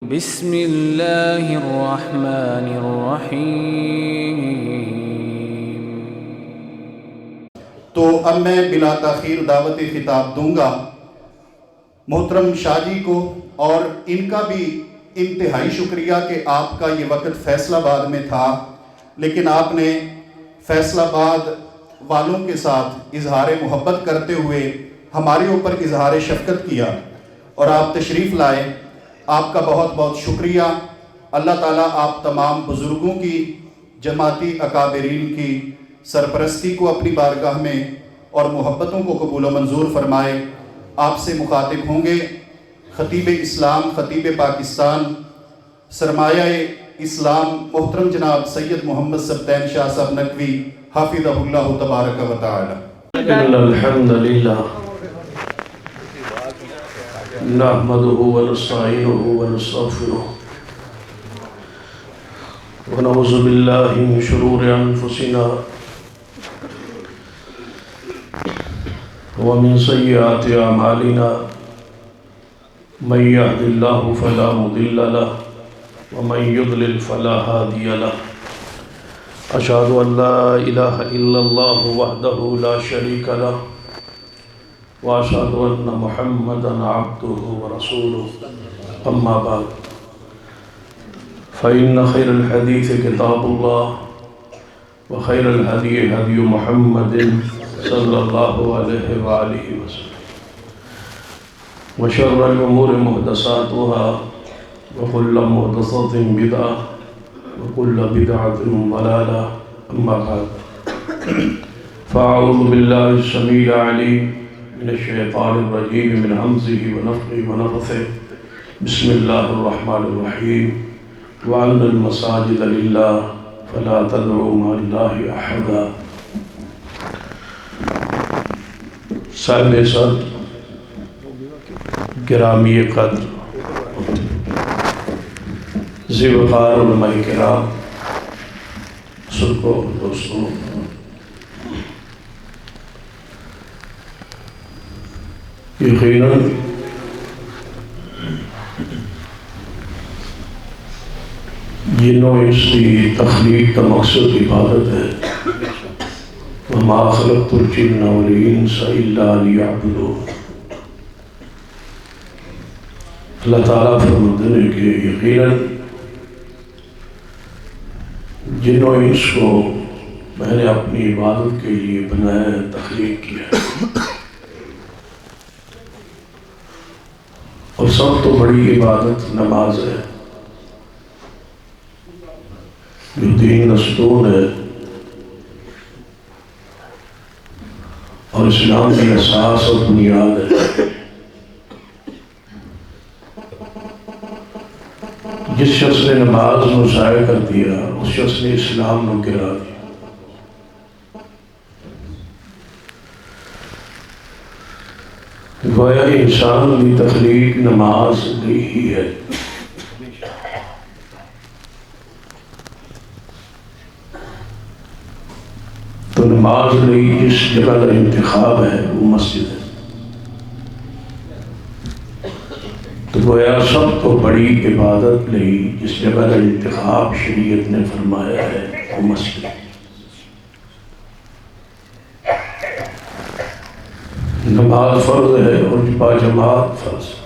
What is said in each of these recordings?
بسم اللہ الرحمن الرحیم۔ تو اب میں بلا تاخیر دعوت خطاب دوں گا محترم شاہ جی کو، اور ان کا بھی انتہائی شکریہ کہ آپ کا یہ وقت فیصل آباد میں تھا، لیکن آپ نے فیصل آباد والوں کے ساتھ اظہار محبت کرتے ہوئے ہمارے اوپر اظہار شفقت کیا اور آپ تشریف لائے۔ آپ کا بہت بہت شکریہ۔ اللہ تعالیٰ آپ تمام بزرگوں کی، جماعتی اکابرین کی سرپرستی کو اپنی بارگاہ میں اور محبتوں کو قبول و منظور فرمائے۔ آپ سے مخاطب ہوں گے خطیب اسلام، خطیب پاکستان، سرمایہ اسلام محترم جناب سید محمد سبطین شاہ صاحب نقوی حافظہ اللہ تبارک و تعالی۔ ان الحمد للہ نحمده ونستعینه ونستغفره ونعوذ باللہ من شرور انفسنا ومن سیئات اعمالنا من يهد الله فلا مضل له ومن يضلل فلا هادي له اشهد ان لا اله الا الله وحده لا شريك له واشهد ان محمدا عبده ورسوله اما بعد فان خير الحديث كتاب الله وخير الهدي هدي محمد صلى الله عليه واله وسلم وشر الامور محدثاتها وكل محدثة بدعة وكل بدعة ضلالة اما بعد فاعوذ بالله السميع العليم من الشيطان الرجيم من همزه ونفخه ونفثه بسم الله الرحمن الرحيم وأن المساجد لله فلا تدعوا مع الله أحدا۔ صاحب صد گرامی قدر ذی وقار علماء کرام، بزرگوں، دوستوں، یقیناً جن و انس کی تخلیق کا مقصد عبادت ہے۔ وما خلقت الجن والانس الا لیعبدون۔ اللہ تعالیٰ فرماتے ہیں کہ یقیناً جن و انس کو میں نے اپنی عبادت کے لیے بنایا، تخلیق کیا، اور سب تو بڑی عبادت نماز ہے جو دین دستور ہے اور اسلام کی اساس اور بنیاد ہے۔ جس شخص نے نماز کو ضائع کر دیا اس شخص نے اسلام کو گرا دیا۔ گویا انسان کی تخلیق نماز نہیں ہی ہے۔ تو نماز نہیں جس جگہ کا انتخاب ہے وہ مسجد ہے۔ تو گویا سب تو بڑی عبادت نہیں جس جگہ کا انتخاب شریعت نے فرمایا ہے وہ مسجد ہے۔ نماز فرض ہے اور باجماعت فرض ہے۔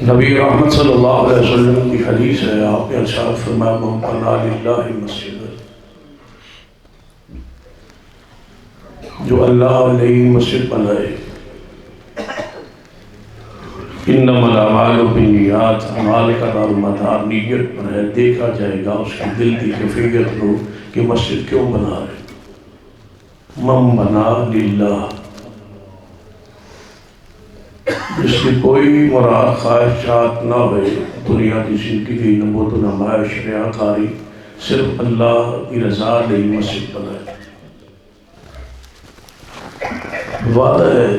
نبی رحمت صلی اللہ علیہ وسلم کی حدیث ہے، آپ نے ارشاد فرمایا من بنى للہ مسجد، جو اللہ علیہ مسجد بنائے، انما الاعمال بالنیات، اعمال کا دار مدار نیت پر ہے، دیکھا جائے گا اس کی دل کی کیفیت کو کہ مسجد کیوں بنا رہے۔ من بنا للہ، جس کی کوئی مراد خواہشات نہ ہوئے، دنیا کی زندگی نہ وہ تو نمائش ریاکاری، صرف اللہ کی رضا نہیں مسجد بنائے۔ وعدہ ہے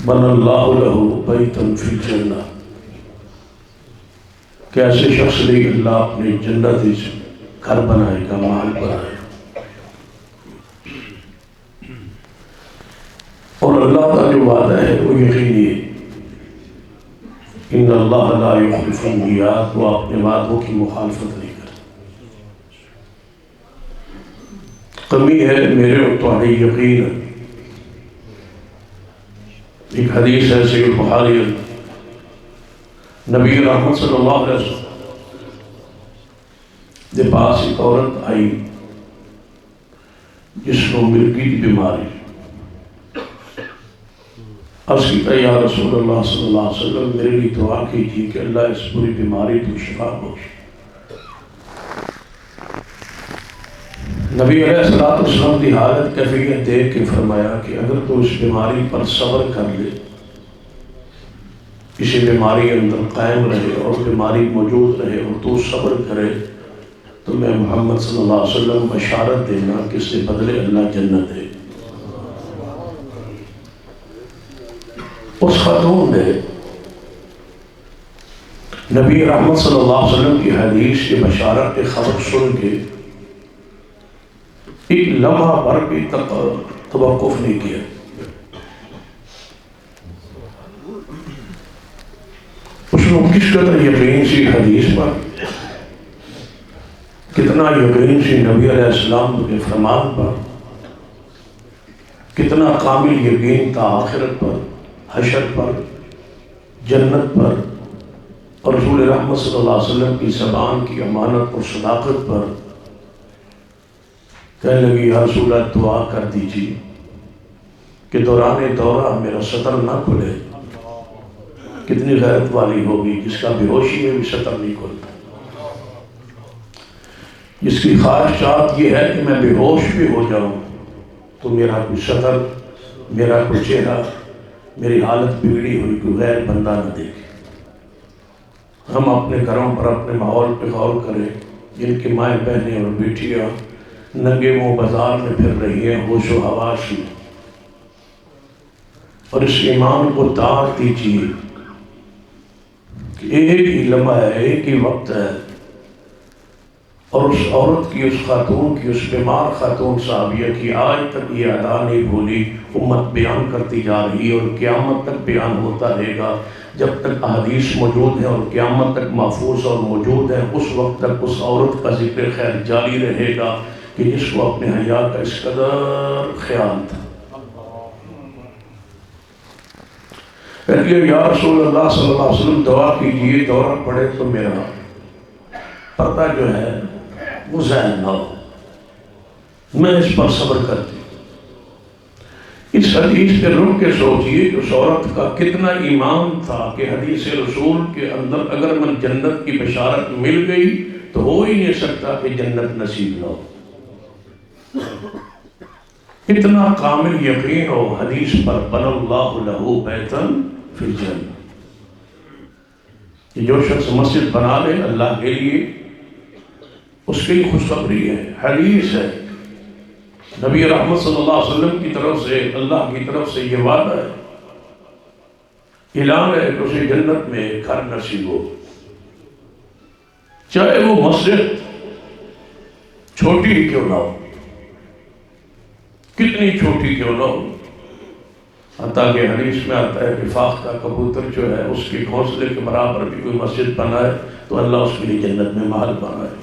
بن اللہ لہ بیتا فی الجنہ، کہ ایسے شخص نے اللہ اپنی جنت گھر بنائے گا، محل بنائے گا۔ اور اللہ اللہ کا جو وعدہ ہے وہ یقینی ہے، ان اللہ لا یخلف المیعاد، وہ اپنے وعدوں کی مخالفت نہیں کرتا۔ کمی ہے میرے اور تمہارے یقین۔ ایک حدیث ہے صحیح بخاری، نبی رحمت صلی اللہ علیہ وسلم کے پاس ایک عورت آئی جس کو مرگی کی بیماری، عرض کیا یا رسول اللہ صلی اللہ علیہ وسلم میرے لیے دعا کیجیے کہ اللہ اس پوری بیماری کو شفا بخشے۔ نبی علیہ السلام کی حالت کیفیت دیکھ کے فرمایا کہ اگر تو اس بیماری پر صبر کر لے، کسی بیماری اندر قائم رہے اور بیماری موجود رہے اور تو صبر کرے، تو میں محمد صلی اللہ علیہ وسلم بشارت دینا کہ اس کے بدلے اللہ جنت دے۔ اس خاتون نے نبی رحمت صلی اللہ علیہ وسلم کی حدیث کی بشارت کی خبر سن کے ایک لمحہ بھر بھی توقف نہیں کیا۔ اس کو کس قدر یقین سی حدیث پر، کتنا یقین سی نبی علیہ السلام کے فرمان پر، کتنا کامل یقین تھا آخرت پر، حشر پر، جنت پر، اور رسول رحمت صلی اللہ علیہ وسلم کی زبان کی امانت اور صداقت پر۔ کہنے لگی یا رسول اللہ دعا کر دیجیے کہ دوران دورہ میرا سطر نہ کھلے۔ کتنی غیرت والی ہوگی جس کا بے ہوشی میں بھی سطر نہیں کھلتا، جس کی خواہشات یہ ہے کہ میں بے ہوش بھی ہو جاؤں تو میرا کوئی سطر، میرا کوئی چہرہ، میری حالت بگڑی ہوئی کوئی غیر بندہ نہ دیکھے۔ ہم اپنے گھروں پر اپنے ماحول پہ غور کریں، جن کی مائیں بہنیں اور بیٹیاں ننگے منہ بازار میں پھر رہی ہیں ہوش و حواس میں، اور اس ایمان کو دعوت دیجیے کہ ایک ہی لمحہ ہے، ایک ہی وقت ہے، اور اس عورت کی، اس خاتون کی، اس بیمار خاتون صحابیہ کی آج تک یہ ادا نہیں بھولی، امت بیان کرتی جا رہی ہے اور قیامت تک بیان ہوتا رہے گا۔ جب تک احادیث موجود ہیں اور قیامت تک محفوظ اور موجود ہیں، اس وقت تک اس عورت کا ذکر خیر جاری رہے گا کہ جس کو اپنے حیا کا اس قدر خیال تھا۔ یا رسول اللہ صلی اللہ علیہ وسلم دعا کیجیے دورہ پڑے تو میرا پردہ جو ہے وہ ضائع نہ ہو، میں اس پر صبر کرتی۔ اس حدیث پہ رک کے سوچئے کہ اس عورت کا کتنا ایمان تھا کہ حدیث رسول کے اندر اگر من جنت کی بشارت مل گئی تو ہو ہی نہیں سکتا کہ جنت نصیب نہ ہو۔ اتنا کامل یقین ہو حدیث پر، بن اللہ لہ بیتا فی الجنہ، کہ جو شخص مسجد بنا لے اللہ کے لیے اس کی خوشخبری ہے، حدیث ہے، نبی رحمت صلی اللہ علیہ وسلم کی طرف سے، اللہ کی طرف سے یہ وعدہ ہے، اعلان ہے کہ اسے جنت میں گھر نصیب ہو، چاہے وہ مسجد چھوٹی ہی کیوں نہ ہو، کتنی چھوٹی کیوں نہ ہو۔ حتیٰ کہ حدیث میں آتا ہے کہ فاخ کا کبوتر جو ہے اس کے گھونسلے کے برابر بھی کوئی مسجد بنائے تو اللہ اس کے لیے جنت میں محل بنائے۔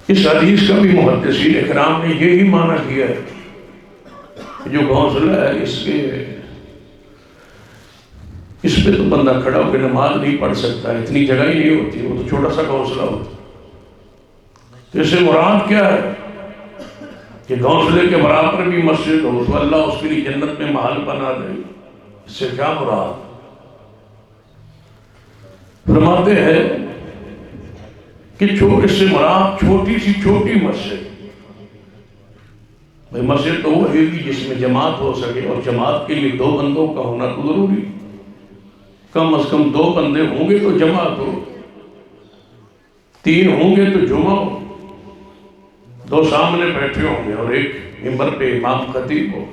اس حدیث کا بھی محدثین اکرام نے یہی معنی کیا ہے کہ جو گھونسلہ ہے اس پہ تو بندہ کھڑا ہو کے نماز نہیں پڑھ سکتا، اتنی جگہ ہی نہیں ہوتی، وہ تو چھوٹا سا گھونسلہ ہوتا۔ تو اس سے مراد کیا ہے کہ گھونسلے کے برابر بھی مسجد ہو تو اللہ اس کے لیے جنت میں محل بنا دے۔ اس سے کیا مراد؟ فرماتے ہیں کہ اس سے مراد چھوٹی سی چھوٹی مسجد، بھئی مسجد تو وہ ہے جس میں جماعت ہو سکے، اور جماعت کے لیے 2 بندوں کا ہونا تو ضروری، کم از کم 2 بندے ہوں گے تو جماعت ہو، 3 ہوں گے تو جمعہ ہو، 2 سامنے بیٹھے ہوں گے اور ایک ممبر پہ امام خطیب ہو۔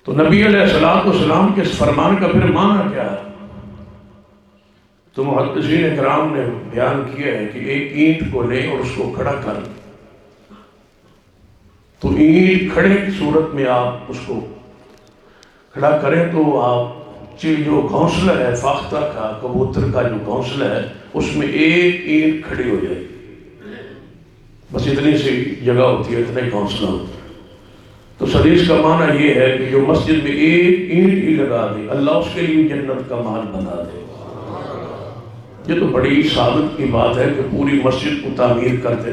تو نبی علیہ السلام کے اس فرمان کا پھر معنی کیا ہے؟ تو محدثین اکرام نے بیان کیا ہے کہ ایک اینٹ کو لیں اور اس کو کھڑا کر، تو اینٹ کھڑے کی صورت میں آپ اس کو کھڑا کریں تو آپ جو گھونسلہ ہے فاختہ کا کبوتر کا جو گھونسلہ ہے اس میں ایک اینٹ کھڑی ہو جائے، بس اتنی سی جگہ ہوتی ہے، اتنا ہی گھونسلہ ہوتا ہے۔ تو حدیث کا معنی یہ ہے کہ جو مسجد میں ایک اینٹ ہی لگا دے اللہ اس کے لیے جنت کا مال بنا دے۔ یہ تو بڑی سعادت کی بات ہے کہ پوری مسجد کو تعمیر کر دے،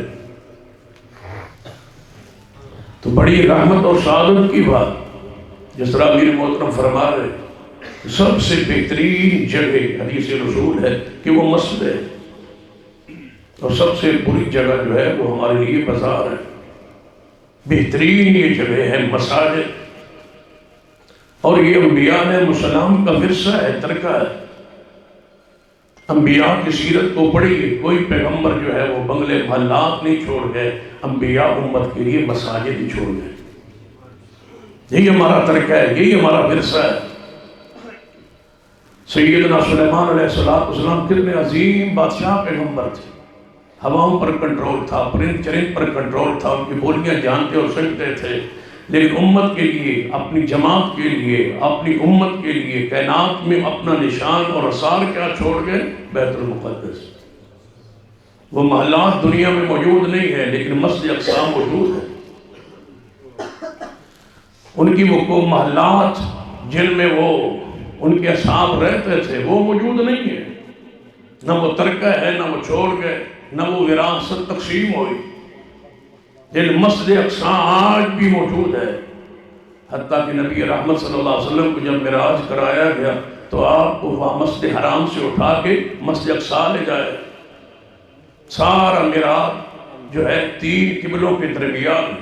تو بڑی رحمت اور سعادت کی بات۔ جس طرح امیر محترم فرما رہے سب سے بہترین جگہ حدیث رسول ہے کہ وہ مسجد ہے، اور سب سے بری جگہ جو ہے وہ ہمارے لیے بازار ہے۔ بہترین یہ جگہ ہے مساجد، اور یہ انبیاء علیہ السلام کا ورثہ ہے، ترکہ ہے۔ انبیاء کی سیرت کو پڑھیے، کوئی پیغمبر جو ہے وہ بنگلے محلات نہیں چھوڑ گئے، انبیاء امت کے لیے مساجد ہی چھوڑ گئے۔ یہی ہمارا ترکہ ہے، یہی ہمارا ورثہ ہے۔ سیدنا سلیمان علیہ السلام کتنے عظیم بادشاہ پیغمبر تھے، ہواؤں پر کنٹرول تھا، پرند چرند پر کنٹرول تھا، ان کی بولیاں جانتے اور سمجھتے تھے، لیکن امت کے لیے، اپنی جماعت کے لیے، اپنی امت کے لیے کائنات میں اپنا نشان اور اثار کیا چھوڑ گئے؟ بیت المقدس۔ وہ محلات دنیا میں موجود نہیں ہے لیکن مسجد اقصی موجود ہے۔ ان کی وہ محلات جن میں وہ ان کے اصحاب رہتے تھے وہ موجود نہیں ہے، نہ وہ ترکہ ہے، نہ وہ چھوڑ گئے، نہ وہ وراثت تقسیم ہوئی، لیکن مسجد اقصی آج بھی موجود ہے۔ حتیٰ کہ نبی رحمت صلی اللہ علیہ وسلم کو جب معراج کرایا گیا تو آپ کو وہاں مسجد حرام سے اٹھا کے مسجد اقصی لے جائے۔ سارا معراج جو ہے 3 قبلوں کے درمیان،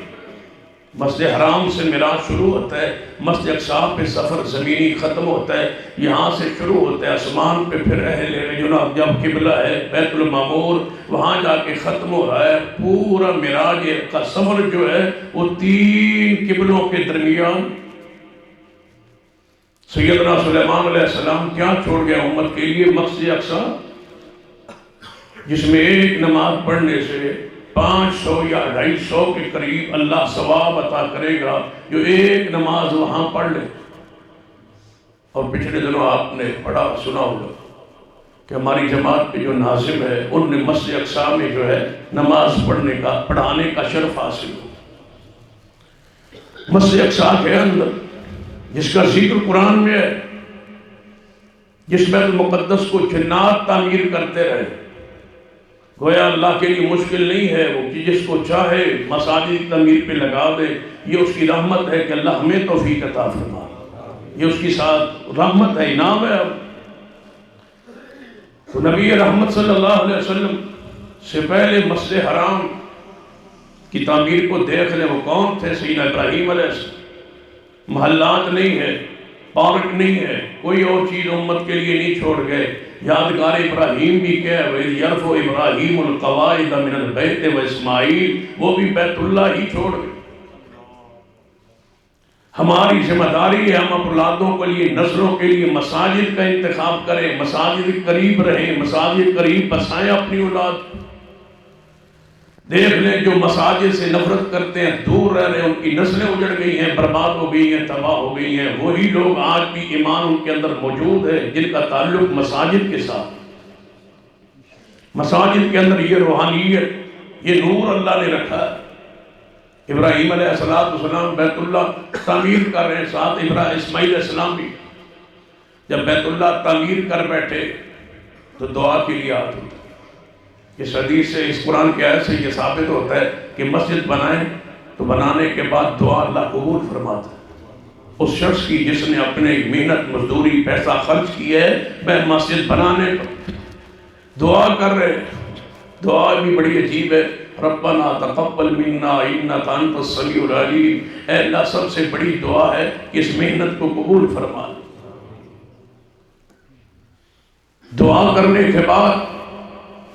مسجد حرام سے معراج شروع ہوتا ہے، مسجد اقصی پہ سفر زمینی ختم ہوتا ہے، یہاں سے شروع ہوتا ہے آسمان پہ، پھر اہل جناب جب قبلہ ہے بیت المعمور، وہاں جا کے ختم ہو رہا ہے۔ پورا معراج کا سفر جو ہے وہ 3 قبلوں کے درمیان۔ سیدنا سلیمان علیہ السلام کیا چھوڑ گیا امت کے لیے؟ مسجد اقصی، جس میں ایک نماز پڑھنے سے 500 یا 250 کے قریب اللہ ثواب عطا کرے گا جو ایک نماز وہاں پڑھ لے۔ اور پچھلے دنوں آپ نے پڑھا سنا ہوگا کہ ہماری جماعت پہ جو ناظم ہے ان نے مسجد اقصی میں جو ہے نماز پڑھانے کا شرف حاصل ہو۔ مسجد اقصی کے اندر جس کا ذکر قرآن میں ہے، جس بیت المقدس کو جنات تعمیر کرتے رہے، گویا اللہ کے لیے مشکل نہیں ہے وہ کہ جس کو چاہے مساجد تعمیر پہ لگا دے۔ یہ اس کی رحمت ہے کہ اللہ ہمیں توفیق عطا فرما، یہ اس کی ساتھ رحمت ہے، انعام ہے۔ تو نبی رحمت صلی اللہ علیہ وسلم سے پہلے مسجد حرام کی تعمیر کو دیکھ لیں، وہ کون تھے؟ سیدنا ابراہیم علیہ السلام۔ محلات نہیں ہے، پارک نہیں ہے، کوئی اور چیز امت کے لیے نہیں چھوڑ گئے۔ یادگار ابراہیم بھی کیا ہے، وَإِذْ يَرْفَعُ إِبْرَاهِيمُ الْقَوَاعِدَ مِنَ الْبَيْتِ وَإِسْمَاعِيلُ، وہ بھی بیت اللہ ہی چھوڑ گئے۔ ہماری ذمہ داری ہے ہم اولادوں کے لیے، نسلوں کے لیے مساجد کا انتخاب کریں، مساجد قریب رہیں، مساجد قریب بسائیں اپنی اولاد۔ دیکھ لیں جو مساجد سے نفرت کرتے ہیں، دور رہ رہے ہیں، ان کی نسلیں اجڑ گئی ہیں، برباد ہو گئی ہیں، تباہ ہو گئی ہیں۔ وہی لوگ آج بھی ایمان ان کے اندر موجود ہے جن کا تعلق مساجد کے ساتھ، مساجد کے اندر یہ روحانیت، یہ نور اللہ نے رکھا ہے۔ ابراہیم علیہ السلام بیت اللہ تعمیر کر رہے ہیں، ساتھ اسماعیل علیہ السلام بھی جب بیت اللہ تعمیر کر بیٹھے تو دعا کے لیے آتے ہیں۔ اس حدیث سے، اس قرآن کی آیت سے یہ ثابت ہوتا ہے کہ مسجد بنائیں تو بنانے کے بعد دعا اللہ قبول فرماتا ہے۔ اس شخص کی جس نے اپنے محنت مزدوری پیسہ خرچ کیا ہے، میں مسجد بنانے کو دعا کر رہے ہیں۔ دعا بھی بڑی عجیب ہے، ربنا تقبل منا انک انت السمیع العلیم۔ اے اللہ سب سے بڑی دعا ہے کہ اس محنت کو قبول فرما۔ دعا کرنے کے بعد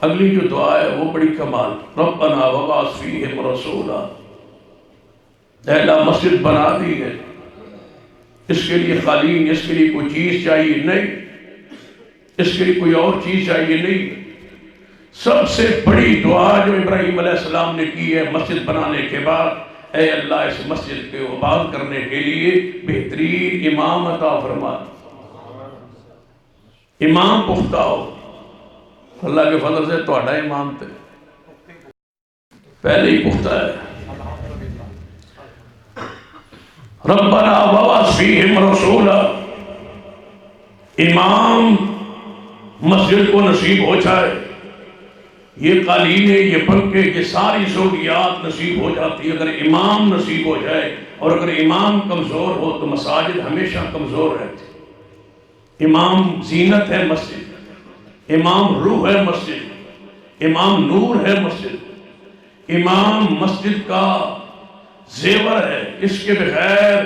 اگلی جو دعا ہے وہ بڑی کمال، ربنا وبعث فیہم رسولا۔ اے اللہ مسجد بنا دی ہے، اس کے لیے قالین، اس کے لیے کوئی چیز چاہیے نہیں، اس کے لیے کوئی اور چیز چاہیے نہیں۔ سب سے بڑی دعا جو ابراہیم علیہ السلام نے کی ہے مسجد بنانے کے بعد، اے اللہ اس مسجد کے آباد کرنے کے لیے بہترین امام عطا فرما، امام پختہ ہو۔ اللہ کے فضل سے تہاڈا امام تے پہلے ہی پختہ ہے۔ ربنا وابعث فیہم رسولا، امام مسجد کو نصیب ہو جائے، یہ قالین یہ پنکھے یہ ساری سہولیات نصیب ہو جاتی ہے اگر امام نصیب ہو جائے، اور اگر امام کمزور ہو تو مساجد ہمیشہ کمزور رہتی۔ امام زینت ہے مسجد، امام روح ہے مسجد، امام نور ہے مسجد، امام مسجد کا زیور ہے، اس کے بغیر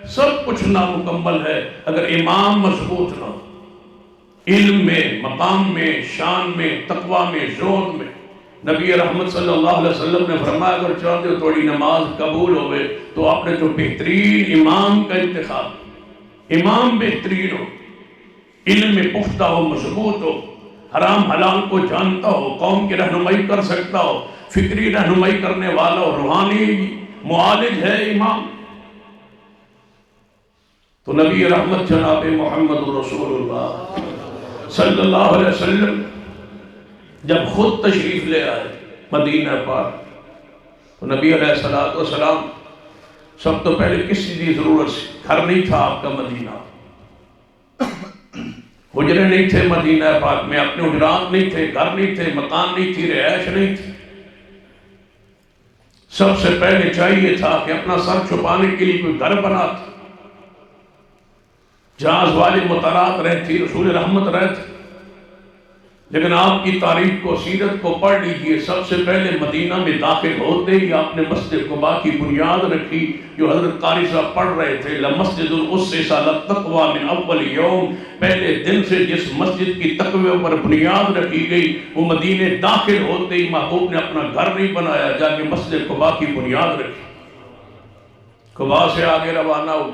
سب کچھ نامکمل ہے اگر امام مضبوط نہ ہو، علم میں، مقام میں، شان میں، تقوی میں، زہد میں۔ نبی رحمت صلی اللہ علیہ وسلم نے فرمایا اگر چاہتے ہو تھوڑی نماز قبول ہوئے تو آپ نے جو بہترین امام کا انتخاب، امام بہترین ہو، علم میں پختہ ہو، مضبوط ہو، حرام حلال کو جانتا ہو، قوم کی رہنمائی کر سکتا ہو، فکری رہنمائی کرنے والا ہو، روحانی معالج ہے امام۔ تو نبی رحمت جناب محمد رسول اللہ صلی اللہ علیہ وسلم جب خود تشریف لے آئے مدینہ پاک تو نبی علیہ السلام سب تو پہلے کس چیز کی ضرورت سی؟ گھر نہیں تھا آپ کا مدینہ، حجرے نہیں تھے مدینہ پاک میں، اپنے حجرات نہیں تھے، گھر نہیں تھے، مکان نہیں تھی، رہائش نہیں تھی۔ سب سے پہلے چاہیے تھا کہ اپنا سر چھپانے کے لیے کوئی گھر بنا تھا۔ جہاز والی مطارات رہتی، رسول رحمت رہتے، لیکن آپ کی تاریخ کو، سیرت کو پڑھ لیجئے، سب سے پہلے مدینہ میں داخل ہوتے ہی آپ نے مسجد قباء کی بنیاد رکھی جو حضرت قاری صاحب پڑھ رہے تھے، لَمَسْجِدٌ أُسِّسَ عَلَى التَّقْوَىٰ مِنْ أَوَّلِ يَوْمٍ، پہلے دن سے جس مسجد کی تقوی پر بنیاد رکھی گئی وہ مدینے داخل ہوتے ہی محبوب نے اپنا گھر نہیں بنایا، جا کے مسجد قباء کی بنیاد رکھی، قباء سے آگے روانہ ہو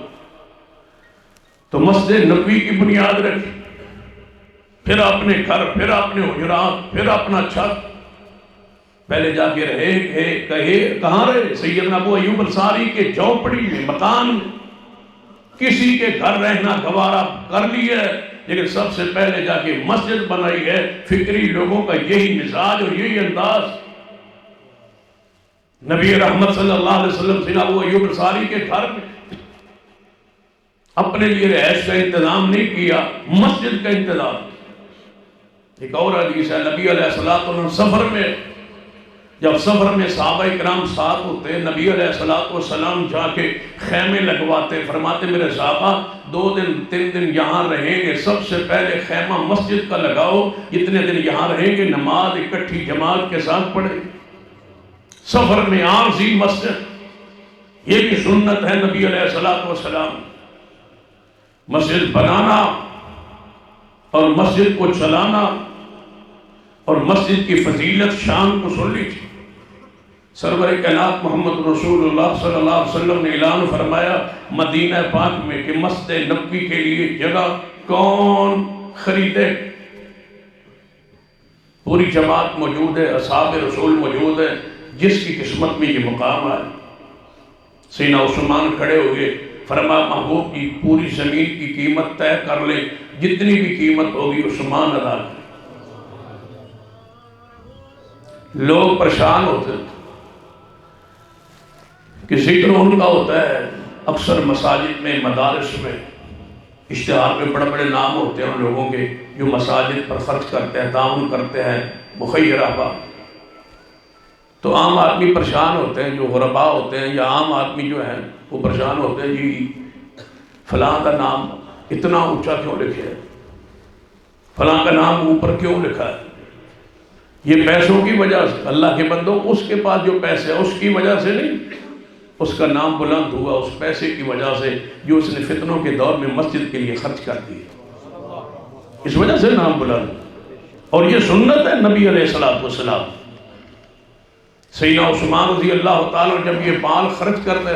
تو مسجد نبوی کی بنیاد رکھی، پھر اپنے گھر، پھر اپنے حجرات، پھر اپنا چھت۔ پہلے جا کے کہاں رہے؟ سیدنا ابو ایوب انصاری کے جھونپڑی میں، مکان میں، کسی کے گھر رہنا گوارا کر لیا ہے، لیکن سب سے پہلے جا کے مسجد بنائی ہے۔ فکری لوگوں کا یہی مزاج اور یہی انداز۔ نبی رحمت صلی اللہ علیہ وسلم سیدنا ابو ایوب انصاری کے گھر میں اپنے لیے رہائش کا انتظام نہیں کیا، مسجد کا انتظام۔ ایک اور حدیث ہے، نبی علیہ السلام سفر میں، جب سفر میں صحابہ اکرام ساتھ ہوتے، نبی علیہ السلام جا کے خیمے لگواتے، فرماتے میرے صحابہ 2 دن 3 دن یہاں رہیں گے، سب سے پہلے خیمہ مسجد کا لگاؤ، جتنے دن یہاں رہیں گے نماز اکٹھی جماعت کے ساتھ پڑھیں۔ سفر میں عارضی مسجد، یہ بھی سنت ہے نبی علیہ السلام۔ مسجد بنانا اور مسجد کو چلانا اور مسجد کی فضیلت شان کو سن لیجیے۔ سرور کائنات محمد رسول اللہ صلی اللہ علیہ وسلم نے اعلان فرمایا مدینہ پاک میں کہ مسجد نبوی کے لیے جگہ کون خریدے؟ پوری جماعت موجود ہے، اصحاب رسول موجود ہے، جس کی قسمت میں یہ مقام آئے۔ سیدنا عثمان کھڑے ہوئے، فرمایا محبوب کی پوری زمین کی قیمت طے کر لے، جتنی بھی قیمت ہوگی عثمان ادا کرے۔ لوگ پریشان ہوتے تھے، کسی طرح ان کا ہوتا ہے، اکثر مساجد میں، مدارس میں، اشتہار میں بڑے بڑے نام ہوتے ہیں ان لوگوں کے جو مساجد پر خرچ کرتے ہیں، تعاون کرتے ہیں، مخیر آباد۔ تو عام آدمی پریشان ہوتے ہیں، جو غرباء ہوتے ہیں یا عام آدمی جو ہیں وہ پریشان ہوتے ہیں، جی فلاں کا نام اتنا اونچا کیوں لکھا ہے، فلاں کا نام اوپر کیوں لکھا ہے؟ یہ پیسوں کی وجہ سے، اللہ کے بندوں اس کے پاس جو پیسے ہے اس کی وجہ سے نہیں، اس کا نام بلند ہوا اس پیسے کی وجہ سے جو اس نے فتنوں کے دور میں مسجد کے لیے خرچ کر دی، اس وجہ سے نام بلند۔ اور یہ سنت ہے نبی علیہ السلام۔ سیدنا عثمان رضی اللہ تعالیٰ جب یہ مال خرچ کرتے،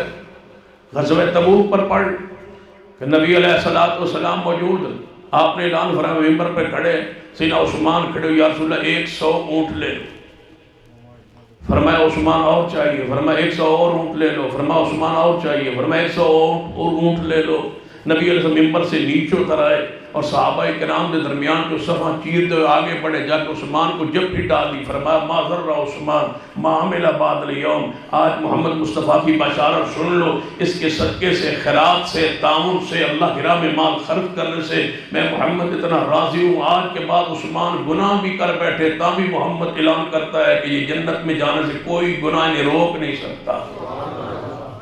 غزوہ تبوک پر پڑھ کہ نبی علیہ السلام موجود، آپ نے اعلان فرمایا ممبر پہ کھڑے، سیدنا عثمان کھڑے، یا رسول اللہ 100 اونٹ لے لو، فرمایا عثمان اور چاہیے، فرمایا 100 اور اونٹ لے لو، فرمایا عثمان اور چاہیے، فرمایا 100 اور اونٹ لے لو۔ نبی علیہ السلام ممبر سے نیچے اتر آئے اور صحابہ کرام کے درمیان جو صفحہ چیرتے ہوئے آگے بڑھے، جا کے عثمان کو جب ڈال دی، فرمایا ما ضر عثمان ما عمل بعد اليوم، آج محمد مصطفیٰ کی بشارت سن لو، اس کے صدقے سے، خیرات سے، تعاون سے، اللہ کی راہ میں مال خرچ کرنے سے میں محمد اتنا راضی ہوں۔ آج کے بعد عثمان گناہ بھی کر بیٹھے تاں بھی محمد اعلان کرتا ہے کہ یہ جنت میں جانے سے کوئی گناہ انہیں روک نہیں سکتا۔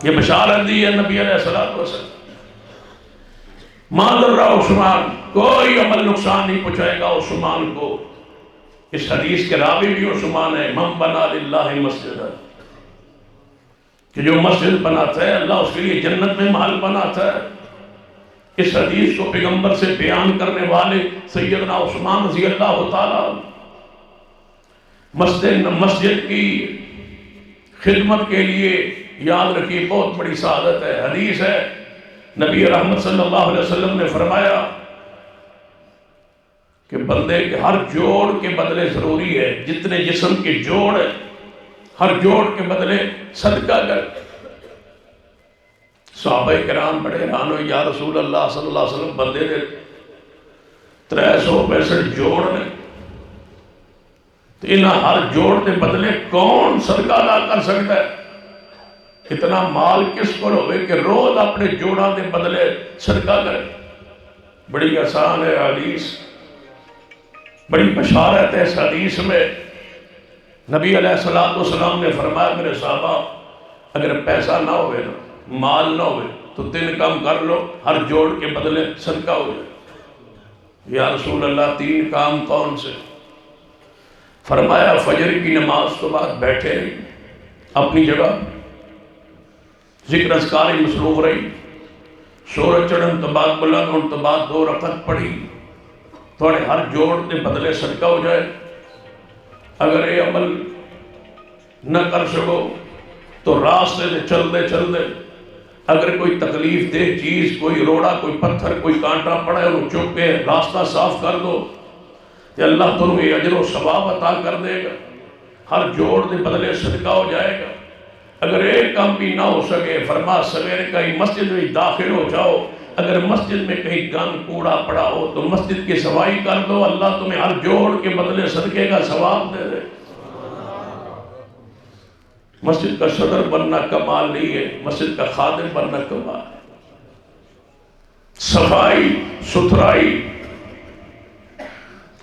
یہ بشارت دی ہے نبی علیہ السلام۔ ما ضر عثمان، کوئی عمل نقصان نہیں پہنچائے گا عثمان کو۔ اس حدیث کے راوی بھی عثمان ہے۔ من بنا للہ مسجد، کہ جو مسجد بناتا ہے اللہ اس کے لیے جنت میں محل بناتا ہے۔ اس حدیث کو پیغمبر سے بیان کرنے والے سیدنا عثمان رضی اللہ تعالیٰ مسجد کی خدمت کے لیے یاد رکھیے بہت بڑی سعادت ہے۔ حدیث ہے نبی رحمت صلی اللہ علیہ وسلم نے فرمایا کہ بندے کے ہر جوڑ کے بدلے ضروری ہے، جتنے جسم کے جوڑ ہے ہر جوڑ کے بدلے صدقہ کر۔ صحابہ کرام بڑے حیران ہوئے، یا رسول اللہ صلی اللہ علیہ وسلم بندے دے 365 جوڑ نے، تو انہاں ہر جوڑ کے بدلے کون صدقہ ادا کر سکتا ہے؟ اتنا مال کس کو ہوئے کہ روز اپنے جوڑاں دے بدلے صدقہ کرے؟ بڑی آسان ہے حدیث، بڑی بشارت ہے اس حدیث میں۔ نبی علیہ السلام نے فرمایا میرے صحابہ اگر پیسہ نہ ہوئے نا، مال نہ ہوئے تو 3 کام کر لو، ہر جوڑ کے بدلے صدقہ ہو جائے۔ یا رسول اللہ 3 کام کون سے؟ فرمایا فجر کی نماز تو بعد بیٹھے رہی اپنی جگہ، ذکر اذکار مصروف رہی، سورج چڑھن تو بعد بلند ہونے تو بعد 2 رکعت پڑھی، تھوڑے ہر جوڑ کے بدلے صدقہ ہو جائے۔ اگر یہ عمل نہ کر سکو تو راستے سے چلتے چلتے اگر کوئی تکلیف دہ چیز، کوئی روڑا، کوئی پتھر، کوئی کانٹا پڑا ہے انہوں چک کے راستہ صاف کر دو کہ اللہ تمہیں اجر و ثواب عطا کر دے گا، ہر جوڑ کے بدلے صدقہ ہو جائے گا۔ اگر ایک کام بھی نہ ہو سکے فرما سویرے کہیں مسجد میں داخل ہو جاؤ، اگر مسجد میں کہیں گند کوڑا پڑا ہو تو مسجد کی صفائی کر دو، اللہ تمہیں ہر جوڑ کے بدلے صدقے کا ثواب دے دے۔ مسجد کا صدر بننا کمال نہیں ہے، مسجد کا خادم بننا کمال ہے۔ صفائی ستھرائی،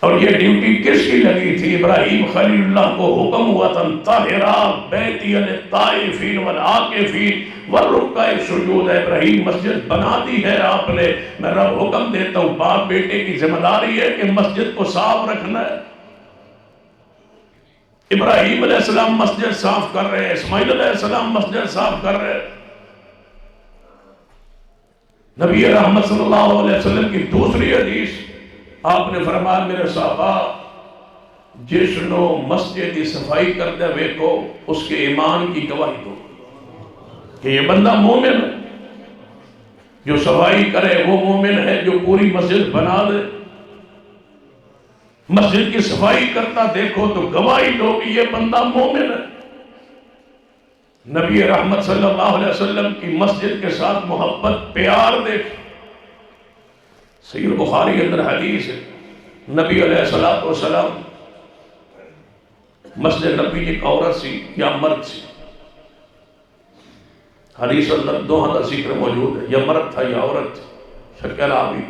اور یہ ڈیوٹی کس کی لگی تھی؟ ابراہیم خلیل اللہ کو حکم ہوا تھا طاہرا بیتی للطائفین والعاکفین والرکع السجود۔ ابراہیم مسجد بنا دی ہے آپ نے، میں رب حکم دیتا ہوں باپ بیٹے کی ذمہ داری ہے کہ مسجد کو صاف رکھنا ہے۔ ابراہیم علیہ السلام مسجد صاف کر رہے ہیں، اسماعیل علیہ السلام مسجد صاف کر رہے ہیں۔ نبی رحمت صلی اللہ علیہ وسلم کی دوسری حدیث آپ نے فرمایا میرے صحابہ جس نو مسجد کی صفائی کرتے ویکھو اس کے ایمان کی گواہی دو کہ یہ بندہ مومن ہے، جو صفائی کرے وہ مومن ہے، جو پوری مسجد بنا دے مسجد کی صفائی کرتا دیکھو تو گواہی دو کہ یہ بندہ مومن ہے۔ نبی رحمت صلی اللہ علیہ وسلم کی مسجد کے ساتھ محبت پیار دیکھ۔ صحیح بخاری اندر حدیث ہے، نبی علیہ السلام مسجد نبی ایک عورت سی یا مرد سی، حدیث اندر دونوں کا ذکر موجود ہے، یا مرد تھا یا عورت، شکل آبی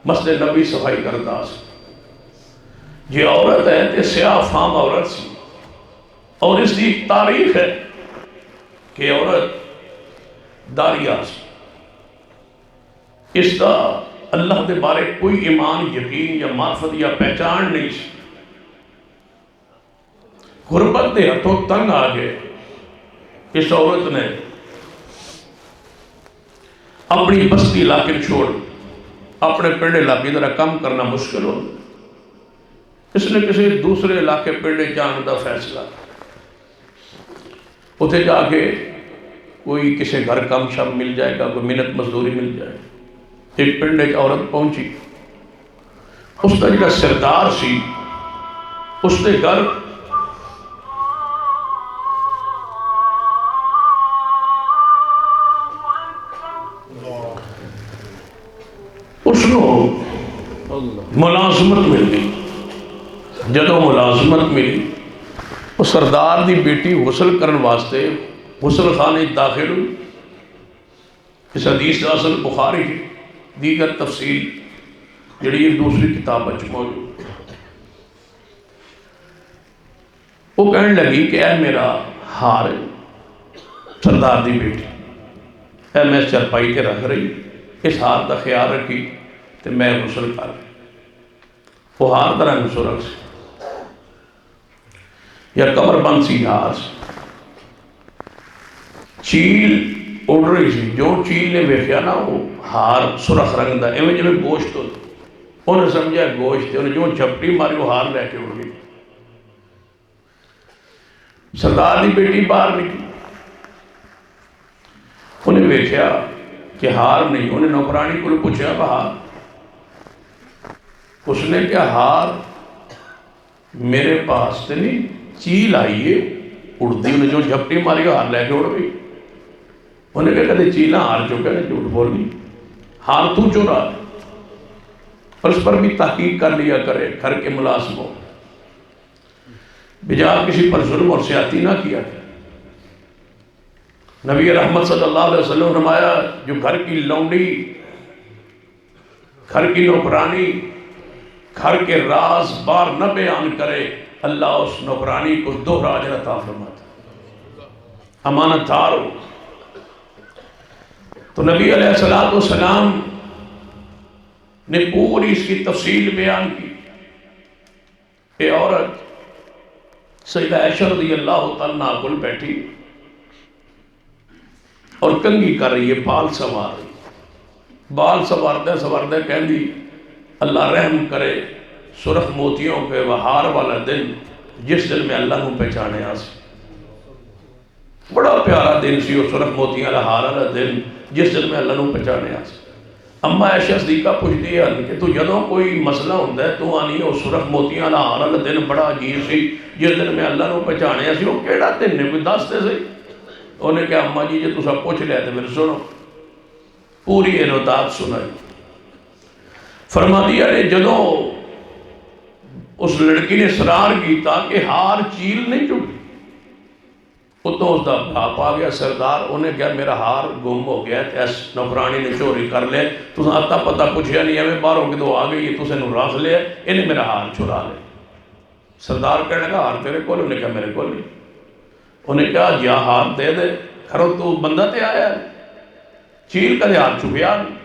مسجد نبی صفائی کرتا سی۔ یہ عورت ہے تے سیاہ فام عورت سی، اور اس کی ایک تاریخ ہے کہ عورت داریہ سی، اس کا اللہ دے بارے کوئی ایمان یقین یا معرفت یا پہچان نہیں سی۔ غربت دے ہتھوں تنگ آ گئے، اس عورت نے اپنی بستی علاقے چھوڑ اپنے پنڈ علاقے ذرا کم کرنا مشکل ہو، اس نے کسی دوسرے علاقے پنڈ جان کا فیصلہ، اتنے جا کے کوئی کسی گھر کم شم مل جائے گا، کوئی محنت مزدوری مل جائے گا۔ ایک پنڈ ایک عورت پہنچی، اس کا جڑا سردار سی اس کے گھر اس کو ملازمت مل گئی. جدوں ملازمت ملی وہ سردار دی بیٹی غسل کرن واسطے غسل خانے داخل ہوئی. اس حدیث کا اصل بخاری ہے، دیگر تفصیل جڑی دوسری کتاب وچ موجود. وہ کہنے لگی کہ اے میرا ہار سردار دی بیٹی، اے میں چرپائی تے رکھ رہی، اس ہار دا خیال رکھی تے میں غسل کر رہی. وہ ہار دا رنگ سرخ سی یا کمر بند سی ہار سی. چیل اڑ رہی سی، جو چیل نے ویکھیا نا وہ ہار سرخ رنگ دا ایویں جویں گوشت ہو، انہیں سمجھا گوشت، انہیں جو جھپٹی ماری وہ ہار لے کے اڑ گئی. سردار دی بیٹی باہر نکلی، انہیں ویکھیا کہ ہار نہیں. انہیں نوکرانی کو پوچھا ہار، اس نے کہا ہار میرے پاس تے نہیں، چیل آئی ہے اڑتی، انہیں جو جھپٹی ماری ہار لے کے اڑ گئی. انہیں کہا کہتے چیلہ ہار چکے نے، جھوٹ بول گئی، ہار تو چورا. اور اس پر بھی تحقیق کر لیا کرے گھر کے ملازموں، بجا کسی پر ظلم اور زیادتی نہ کیا کرے. نبی رحمت صلی اللہ علیہ وسلم نے فرمایا جو گھر کی لونڈی، گھر کی نوکرانی گھر کے راز بار نہ بیان کرے، اللہ اس نوکرانی کو دوہرا اجر عطا فرماتا، امانت دار ہو. تو نبی علیہ السلام نے پوری اس کی تفصیل بیان کی. یہ عورت سیدہ عائشہ رضی اللہ تعالیٰ عنہا کول بیٹھی اور کنگھی کر رہی ہے، بال سوار رہی. بال سواردے سواردے کہندی اللہ رحم کرے سرخ موتیوں کے وہار والا دن جس دن میں اللہ کو پہچانے آسی. بڑا پیارا دن سی وہ سرخ موتیاں والا ہار والا دن جس دن میں اللہ کو پہچانے آسی. اما عائشہ صدیقہ پوچھتی ہے کہ تو جدوں کوئی مسئلہ ہوتا ہے تو آنی وہ سرخ موتیاں والا ہار والا دن بڑا عجیب سی جس دن میں اللہ کو پہچانے آسی، وہ کیڑا دن نے کوئی دستے سی؟ انہیں کہا اما جی تو سب پوچھ لیا تو پھر سنو. پوری انوتات سنائی. فرما دیا نے جدوں اس لڑکی نے اصرار کیتا کہ ہار چیل نہیں چکی، اتوں اس دا باپ آ گیا سردار. انہیں کہا میرا ہار گم ہو گیا، اس نوکرانی نے چوری کر لے، تو آتا پتا پوچھیا نہیں، ہمیں باہروں کے دو آ گئی، تو نے رکھ لیا، انہیں میرا ہار چرا لے. سردار کہنے کا ہار تیرے کول؟ انہیں کہا میرے کول نہیں. انہیں کہا یا ہار دے دے، کھرو تو بندہ تے آیا ہے، چیل کا ہار چکیا نہیں،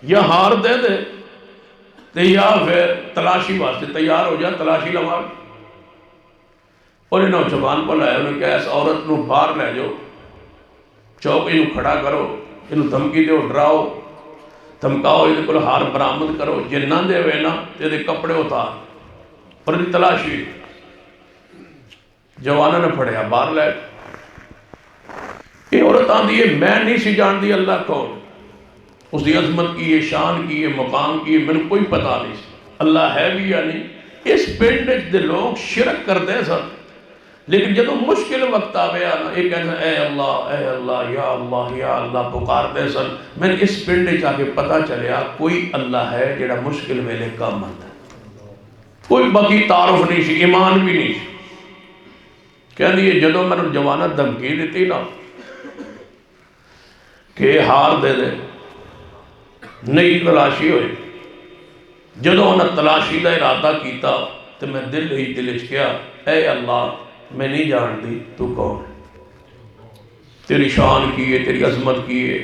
یا ہار دے دے تے یا پھر تلاشی واسطے تیار ہو جا، تلاشی لوا. انہیں نوجوان کو لایا، انہیں کہا اس عورت نو باہر لے جاؤ، چوک یہ کھڑا کرو، یہ دھمکی دو، ڈراؤ دھمکاؤ، یہ کو ہار برآمد کرو، جے نہ دے ہوئے نا یہ کپڑے اتار. اور یہ تلاشی جوانوں نے پھڑیا باہر لے. یہ عورت آندھی ہے میں نہیں سی جان دی اللہ کون، اس دی عظمت کی ہے، شان کی ہے، مقام کی ہے، میں نے کوئی پتہ نہیں سی اللہ ہے بھی یا نہیں. اس پنڈ دے لوگ شرک کرتے سن، لیکن جب مشکل وقت آوے نا یہ کہنا اے اللہ یا اللہ پکارتے سن. میں نے اس پنڈ جا کے پتہ چلیا کوئی اللہ ہے جڑا مشکل ویلے کام آتا ہے. کوئی باقی تعارف نہیں سی، ایمان بھی نہیں سی. کہہ دیئے جدوں میں نے جوانت دھمکی دیتی نا کہ ہار دے دے، نئی تلاشی ہوئی. جدوں انہیں تلاشی دا ارادہ کیتا تو میں دل ہی دل کیا اے اللہ میں نہیں جان دی تو کون ہے، تیری شان کی ہے، تیری عظمت کی ہے،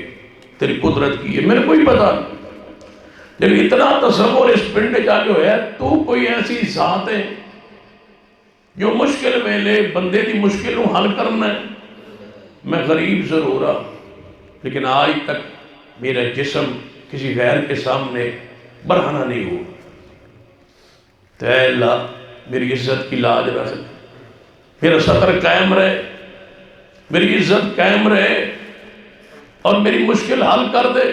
تیری قدرت کی ہے، میں نے کوئی پتہ نہیں. لیکن اتنا تصور اس پنڈ جا کے ہویا تو کوئی ایسی ذات ہے جو مشکل ویلے بندے دی مشکل کو حل کرنا ہے. میں غریب ضرور ہوں لیکن آج تک میرا جسم کسی غیر کے سامنے برہنہ نہیں ہوا. تو اے اللہ میری عزت کی لاج رکھ، میرا سطر قائم رہے، میری عزت قائم رہے اور میری مشکل حل کر دے.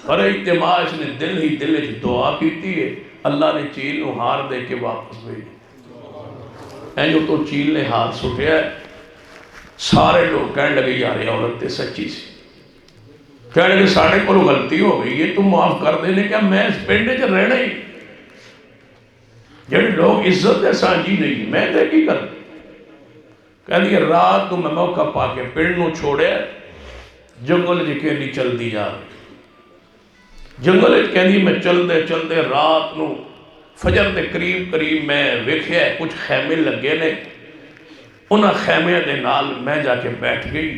پر اجتماع اس نے دل ہی دل دعا کیتی ہے، اللہ نے چیل نو ہار دے کے واپس بھیج. جو تو چیل نے ہاتھ سٹیا ہے، سارے لوگ کہنے لگے یار یہ عورت تے سچی سی. کہنے کہ ساڑھے کو غلطی ہو گئی ہے تم معاف کر دینے کیا میں اس پنڈے چ رہنا ہی جڑے لوگ عزت ہے سانجی نہیں میں دے کی کر کہہ لیا رات تو میں موقع پا کے پنڈ نو چھوڑے جنگل جی کہنی چل دی جا جنگل کہنی میں چل دے رات نو فجر دے قریب میں ویکھیا کچھ خیمے لگے نے انہاں خیمے دے نال میں جا کے بیٹھ گئی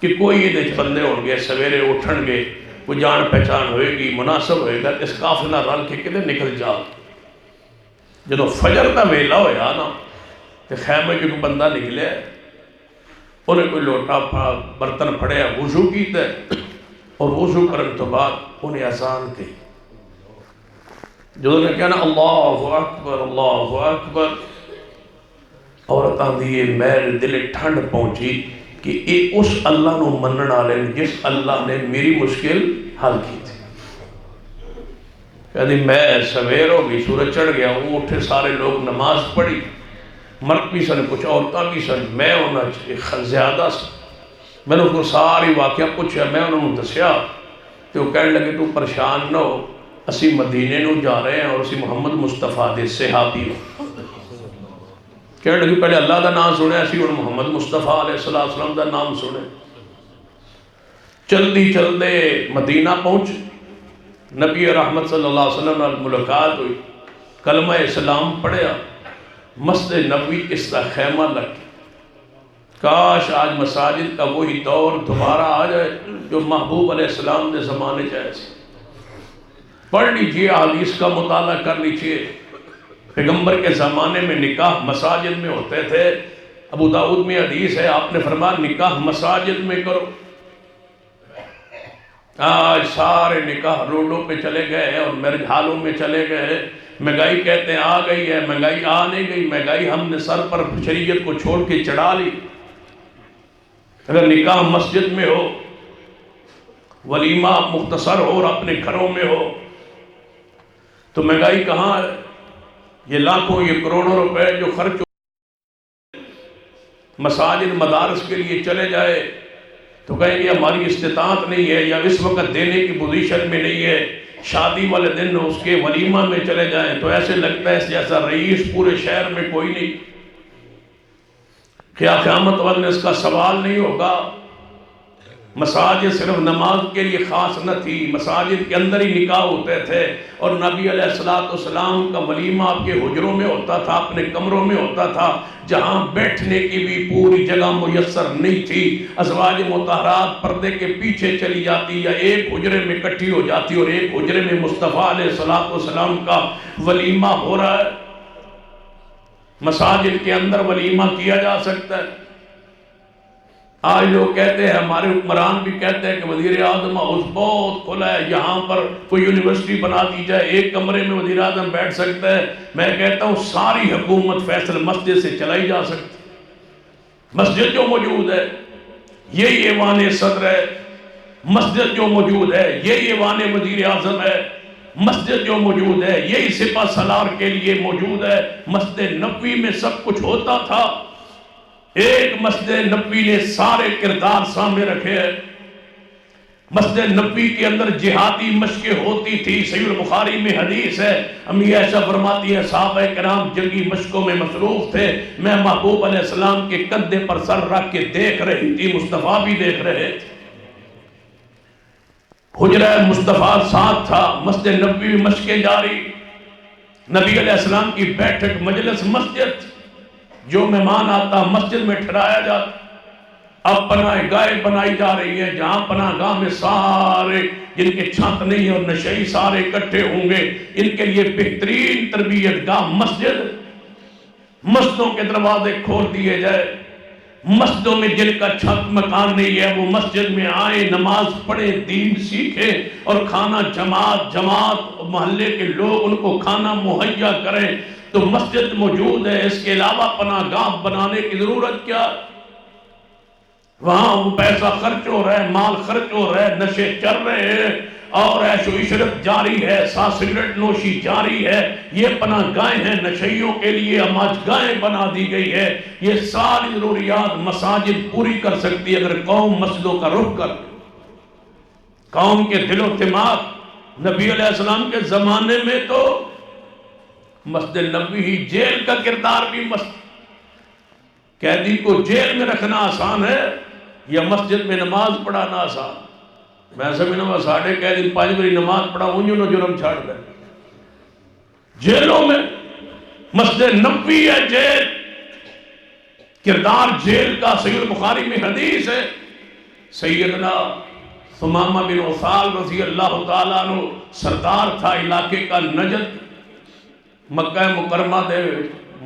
کہ کوئی یہ بندے ہو گے سویرے اٹھن گے کوئی جان پہچان ہوئے گی مناسب ہوئے گا اس قافلہ رل کے کدھر نکل جا جدو فجر دا ویلا ہویا نا تو خیمے جو کوئی بندہ نکلے انہیں کوئی لوٹا برتن پھڑیا وضو کیتا اور وضو کرن تو بعد انہیں اذان کی جو نے کہنا اللہ اکبر عورتاں دیئے میرے دل ٹھنڈ پہنچی کہ یہ اس اللہ نو منن والے جس اللہ نے میری مشکل حل کی تھی کہتی میں سویر ہو گئی سورج چڑھ گیا وہ اٹھے سارے لوگ نماز پڑھی مرد بھی سن کچھ عورتاں بھی سن میں انہیں زیادہ میں نے اس کو ساری واقعہ پوچھا میں انہوں نے دسیا تو وہ کہنے لگے تو پریشان نہ ہو اسی مدینے نو جا رہے ہیں اور اسی محمد مصطفیٰ دے صحابی ہو کہنے لگی پہلے اللہ دا نام سنے اسی اور محمد مصطفیٰ علیہ السلام دا نام سنے چل دے مدینہ پہنچ نبی رحمت صلی اللہ علیہ وسلم نے ملاقات ہوئی کلمہ اسلام پڑھیا مسجد نبوی اس کا خیمہ لگ کاش آج مساجد کا وہی دور دوبارہ آ جائے جو محبوب علیہ السلام نے زمانے چاہے سے پڑھ لیجئے حدیث کا مطالعہ کر لیجئے پیغمبر کے زمانے میں نکاح مساجد میں ہوتے تھے ابو داؤد میں حدیث ہے آپ نے فرمایا نکاح مساجد میں کرو آج سارے نکاح روڈوں پہ چلے گئے اور مرج حالوں میں چلے گئے مہنگائی کہتے ہیں آ گئی ہے مہنگائی آ نہیں گئی مہنگائی ہم نے سر پر شریعت کو چھوڑ کے چڑھا لی اگر نکاح مسجد میں ہو ولیمہ مختصر ہو اور اپنے گھروں میں ہو تو مہنگائی کہاں ہے یہ لاکھوں یہ کروڑوں روپے جو خرچ مساجد مدارس کے لیے چلے جائے تو کہیں گے ہماری استطاعت نہیں ہے یا اس وقت دینے کی پوزیشن میں نہیں ہے شادی والے دن اس کے ولیمہ میں چلے جائیں تو ایسے لگتا ہے جیسا رئیس پورے شہر میں کوئی نہیں کیا قیامت والے نے اس کا سوال نہیں ہوگا مساجد صرف نماز کے لیے خاص نہ تھی مساجد کے اندر ہی نکاح ہوتے تھے اور نبی علیہ السلام کا ولیمہ آپ کے حجروں میں ہوتا تھا اپنے کمروں میں ہوتا تھا جہاں بیٹھنے کی بھی پوری جگہ میسر نہیں تھی ازواج مطہرات پردے کے پیچھے چلی جاتی یا ایک حجرے میں اکٹھی ہو جاتی اور ایک حجرے میں مصطفیٰ علیہ السلام کا ولیمہ ہو رہا ہے مساجد کے اندر ولیمہ کیا جا سکتا ہے آج لوگ کہتے ہیں ہمارے حکمران بھی کہتے ہیں کہ وزیر اعظم ہاؤس بہت کھلا ہے یہاں پر کوئی یونیورسٹی بنا دی جائے ایک کمرے میں وزیر اعظم بیٹھ سکتا ہے میں کہتا ہوں ساری حکومت فیصل مسجد سے چلائی جا سکتی مسجد جو موجود ہے یہی ایوان صدر ہے مسجد جو موجود ہے یہی ایوان وزیر اعظم ہے مسجد جو موجود ہے یہی سپہ سالار کے لیے موجود ہے مسجد نبوی میں سب کچھ ہوتا تھا ایک مسجد نبوی نے سارے کردار سامنے رکھے ہیں مسجد نبوی کے اندر جہادی مشقیں ہوتی تھی صحیح البخاری میں حدیث ہے امی عائشہ فرماتی ہے صحابہ کرام جنگی مشقوں میں مصروف تھے میں محبوب علیہ السلام کے کندھے پر سر رکھ کے دیکھ رہی تھی مصطفیٰ بھی دیکھ رہے تھے حجرہ مصطفیٰ ساتھ تھا مسجد نبوی میں مشقیں جاری نبی علیہ السلام کی بیٹھک مجلس مسجد جو مہمان آتا مسجد میں ٹھہرایا جاتا اب پناہ گاہ بنائی جا رہی ہے جہاں پناہ گاہ میں سارے جن کے چھت نہیں اور نشئی سارے اکٹھے ہوں گے ان کے لیے بہترین تربیت گاہ مسجد مسجدوں کے دروازے کھول دیے جائے مسجدوں میں جن کا چھت مکان نہیں ہے وہ مسجد میں آئیں نماز پڑھیں دین سیکھیں اور کھانا جماعت محلے کے لوگ ان کو کھانا مہیا کریں تو مسجد موجود ہے اس کے علاوہ پناہ گاہ بنانے کی ضرورت کیا وہاں وہ پیسہ خرچ ہو رہا ہے مال خرچ ہو رہا ہے نشے چل رہے ہیں اور عیش و عشرت جاری ہے ساتھ سگریٹ نوشی جاری ہے یہ پناہ گاہیں ہیں نشیوں کے لیے ہماج گاہیں بنا دی گئی ہے یہ ساری ضروریات مساجد پوری کر سکتی ہے اگر قوم مسجدوں کا رخ کر قوم کے دل و دماغ. نبی علیہ السلام کے زمانے میں تو مسجد نبوی ہی جیل کا کردار بھی قیدی کو جیل میں رکھنا آسان ہے یا مسجد میں نماز پڑھانا آسان. میں سمجھنا ساڑھے قیدی 5 بری نماز پڑھا انہوں نے جرم چھاڑ دیں. جیلوں میں مسجد نبوی ہے جیل، کردار جیل کا. صحیح بخاری میں حدیث ہے، سیدنا ثمامہ بن عثال رضی اللہ تعالیٰ عنہ سردار تھا علاقے کا نجد. مکہ مکرمہ دے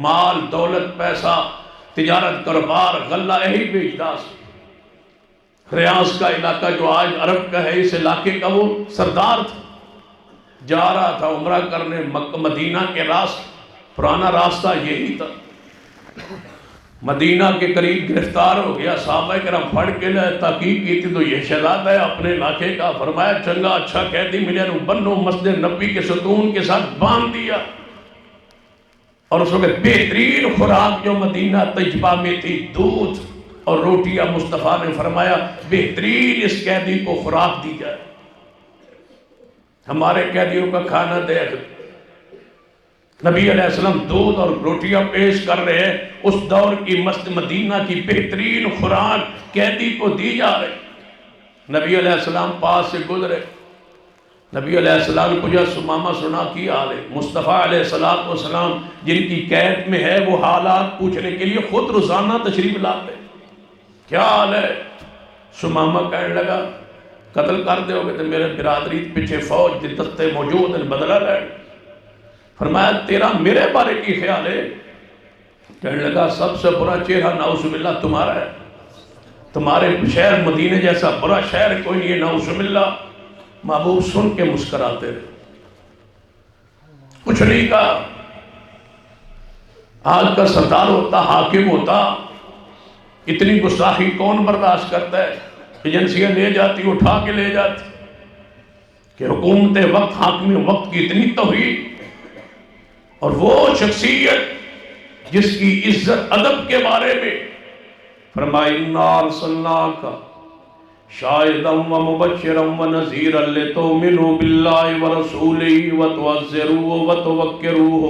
مال دولت پیسہ تجارت کاروبار غلہ یہی بیچتا. ریاض کا علاقہ جو آج عرب کا ہے اس علاقے کا وہ سردار تھا. جا رہا تھا عمرہ کرنے مکہ مدینہ کے راستہ، پرانا راستہ یہی تھا. مدینہ کے قریب گرفتار ہو گیا. صحابہ کرام پھڑ کے لئے تحقیق کی تھی تو یہ شہزادہ ہے اپنے علاقے کا. فرمایا چنگا اچھا قیدی ملے نو بنو. مسجد نبوی کے ستون کے ساتھ باندھ دیا. اور اس وقت بہترین خوراک جو مدینہ طیبہ میں تھی دودھ اور روٹیاں مصطفیٰ نے فرمایا بہترین اس قیدی کو خوراک دی جائے. ہمارے قیدیوں کا کھانا دیکھ، نبی علیہ السلام دودھ اور روٹیاں پیش کر رہے ہیں. اس دور کی مسجد مدینہ کی بہترین خوراک قیدی کو دی جا رہی. نبی علیہ السلام پاس سے گزرے. نبی علیہ السلام کو جو ثمامہ سنا کی حال ہے. مصطفیٰ علیہ السلام جن کی قید میں ہے وہ حالات پوچھنے کے لیے خود روزانہ تشریف لاتے. کیا حال ہے؟ ثمامہ کہنے لگا قتل کر دے ہوگے تو میرے برادری پیچھے فوج دی دستے موجود ہیں بدلہ لے. فرمایا تیرا میرے بارے کی خیال ہے؟ کہنے لگا سب سے برا چہرہ نعوذ باللہ تمہارا ہے. تمہارے شہر مدینے جیسا برا شہر کوئی نہیں ہے نعوذ باللہ. محبوب سن کے مسکراتے رہے، کچھ نہیں کہا. آج کا سردار ہوتا حاکم ہوتا اتنی گستاخی کون برداشت کرتا ہے؟ ایجنسیاں لے جاتی اٹھا کے لے جاتی کہ حکومت وقت حاکم وقت کی اتنی توہین. اور وہ شخصیت جس کی عزت ادب کے بارے میں فرمایا اِنَّا أَرْسَلْنَاكَ شَاهِدًا وَمُبَشِّرًا وَنَذِيرًا لِتُؤْمِنُوا بِاللَّهِ وَرَسُولِهِ وَتُعَزِّرُوهُ وَتُوَقِّرُوهُ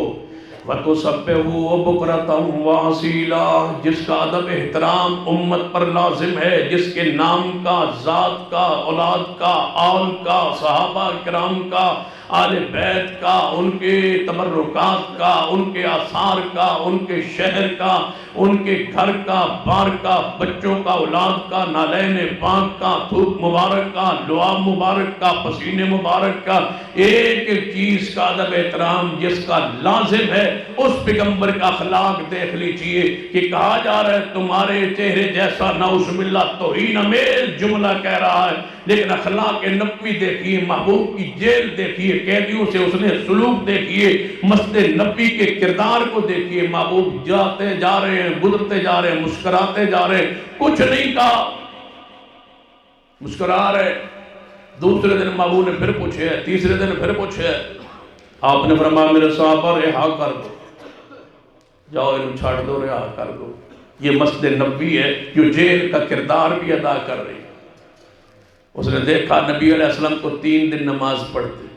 وَتُسَبِّحُوهُ بُكْرَةً وَأَصِيلًا. جس کا ادب احترام امت پر لازم ہے، جس کے نام کا، ذات کا، اولاد کا، آل کا، صحابہ کرام کا، آل بیت کا، ان کے تبرکات کا، ان کے آثار کا، ان کے شہر کا، ان کے گھر کا، بار کا، بچوں کا، اولاد کا، نالین پاک کا، تھوک مبارک کا، لعاب مبارک کا، پسینے مبارک کا، ایک ایک چیز کا ادب احترام جس کا لازم ہے. اس پیغمبر کا اخلاق دیکھ لیجئے کہ کہا جا رہا ہے تمہارے چہرے جیسا نعوذ باللہ توہین امیز جملہ کہہ رہا ہے، لیکن اخلاق نبوی دیکھیے، محبوب کی جیل دیکھیے، قیدیوں سے اس نے سلوک دیکھیے، مسجد نبوی کے کردار کو دیکھیے. محبوب جاتے جا رہے ہیں، گزرتے جا رہے ہیں، مسکراتے جا رہے ہیں، کچھ نہیں کہا، مسکرا رہے. دوسرے دن محبوب نے پھر پوچھے، تیسرے دن پھر پوچھے. آپ نے فرمایا میرے صحابہ رہا کر دو، جاؤ انہوں چھاڑ دو، رہا کر دو. یہ مسجد نبوی ہے جو جیل کا کردار بھی ادا کر رہی. اس نے دیکھا نبی علیہ السلام کو 3 دن نماز پڑھتے.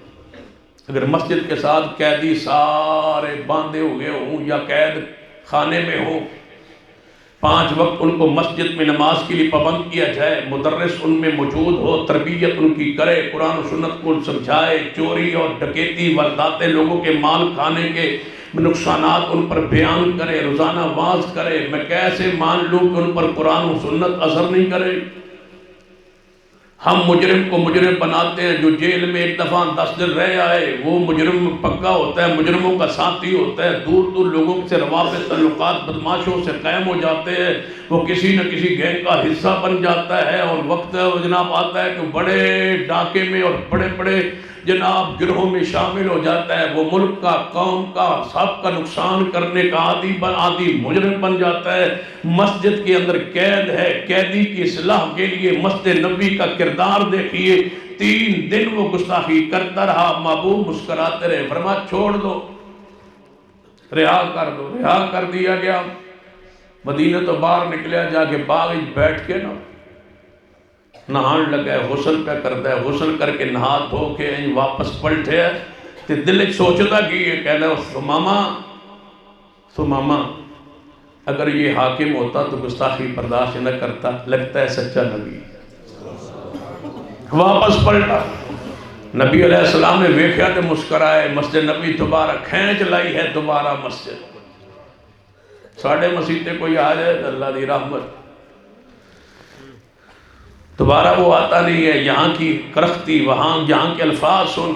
اگر مسجد کے ساتھ قیدی سارے باندھے ہوئے ہوں یا قید خانے میں ہوں، 5 وقت ان کو مسجد میں نماز کے لیے پابند کیا جائے، مدرس ان میں موجود ہو، تربیت ان کی کرے، قرآن و سنت کو سمجھائے، چوری اور ڈکیتی واردات لوگوں کے مال کھانے کے نقصانات ان پر بیان کرے، روزانہ واعظ کرے. میں کیسے مان لوں کہ ان پر قرآن و سنت اثر نہیں کرے؟ ہم مجرم کو مجرم بناتے ہیں. جو جیل میں ایک دفعہ 10 دن رہ آئے وہ مجرم پکا ہوتا ہے، مجرموں کا ساتھی ہوتا ہے. دور دور لوگوں سے روابط تعلقات بدماشوں سے قائم ہو جاتے ہیں. وہ کسی نہ کسی گینگ کا حصہ بن جاتا ہے اور وقت جناب آتا ہے کہ بڑے ڈاکے میں اور بڑے بڑے جناب گروہوں میں شامل ہو جاتا ہے. وہ ملک کا، قوم کا، سب کا نقصان کرنے کا عادی مجرم بن جاتا ہے. مسجد کے اندر قید ہے، قیدی کی اصلاح کے لیے مسجد نبوی کا کردار دیکھیے. 3 دن وہ گستاخی کرتا رہا، محبوب مسکراتے رہے. فرمایا چھوڑ دو، رہا کر دو. رہا کر دیا گیا. مدینہ تو باہر نکلیا، جا کے باغ بیٹھ کے نا نہان لگا ہے، غسل پہ کرتا ہے، غسل کر کے نہا دھو کے واپس پلٹے ہے تے دل سوچتا کہ یہ کہنا سماما اگر یہ حاکم ہوتا تو گستاخی برداشت نہ کرتا، لگتا ہے سچا نبی۔ واپس پلٹا، نبی علیہ السلام نے ویکھیا تے مسکرائے، مسجد نبی دوبارہ کھینچ لائی ہے، دوبارہ مسجد ساڑھے مسجد تے کوئی آ جائے اللہ دی رحمت، دوبارہ وہ آتا نہیں ہے، یہاں کی کرختی وہاں، یہاں کے الفاظ سن،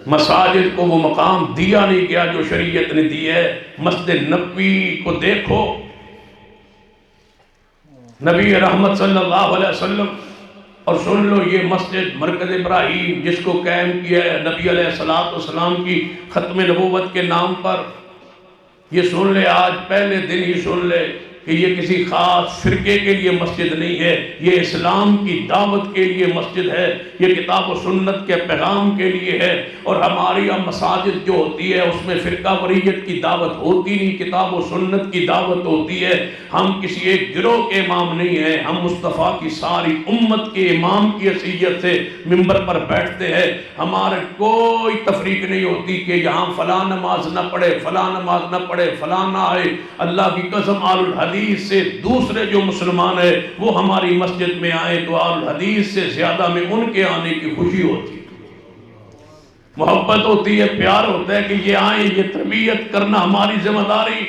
مساجد کو وہ مقام دیا نہیں گیا جو شریعت نے دی ہے۔ مسجد نبوی کو دیکھو، نبی رحمت صلی اللہ علیہ وسلم، اور سن لو یہ مسجد مرکز ابراہیم جس کو قائم کیا ہے نبی علیہ السلام کی ختم نبوت کے نام پر، یہ سن لے، آج پہلے دن ہی سن لے کہ یہ کسی خاص فرقے کے لیے مسجد نہیں ہے، یہ اسلام کی دعوت کے لیے مسجد ہے، یہ کتاب و سنت کے پیغام کے لیے ہے۔ اور ہماری مساجد جو ہوتی ہے اس میں فرقہ واریت کی دعوت ہوتی نہیں، کتاب و سنت کی دعوت ہوتی ہے۔ ہم کسی ایک گروہ کے امام نہیں ہیں، ہم مصطفیٰ کی ساری امت کے امام کی حیثیت سے ممبر پر بیٹھتے ہیں۔ ہمارے کوئی تفریق نہیں ہوتی کہ یہاں فلاں نماز نہ پڑھے، فلاں نماز نہ پڑھے، فلاں نہ آئے۔ اللہ کی قسم آل الحدیث سے دوسرے جو مسلمان ہیں وہ ہماری مسجد میں آئے تو آل الحدیث سے زیادہ میں ان کے آنے کی خوشی ہوتی ہے، محبت ہوتی ہے، پیار ہوتا ہے کہ یہ آئیں، یہ تربیت کرنا ہماری ذمہ داری،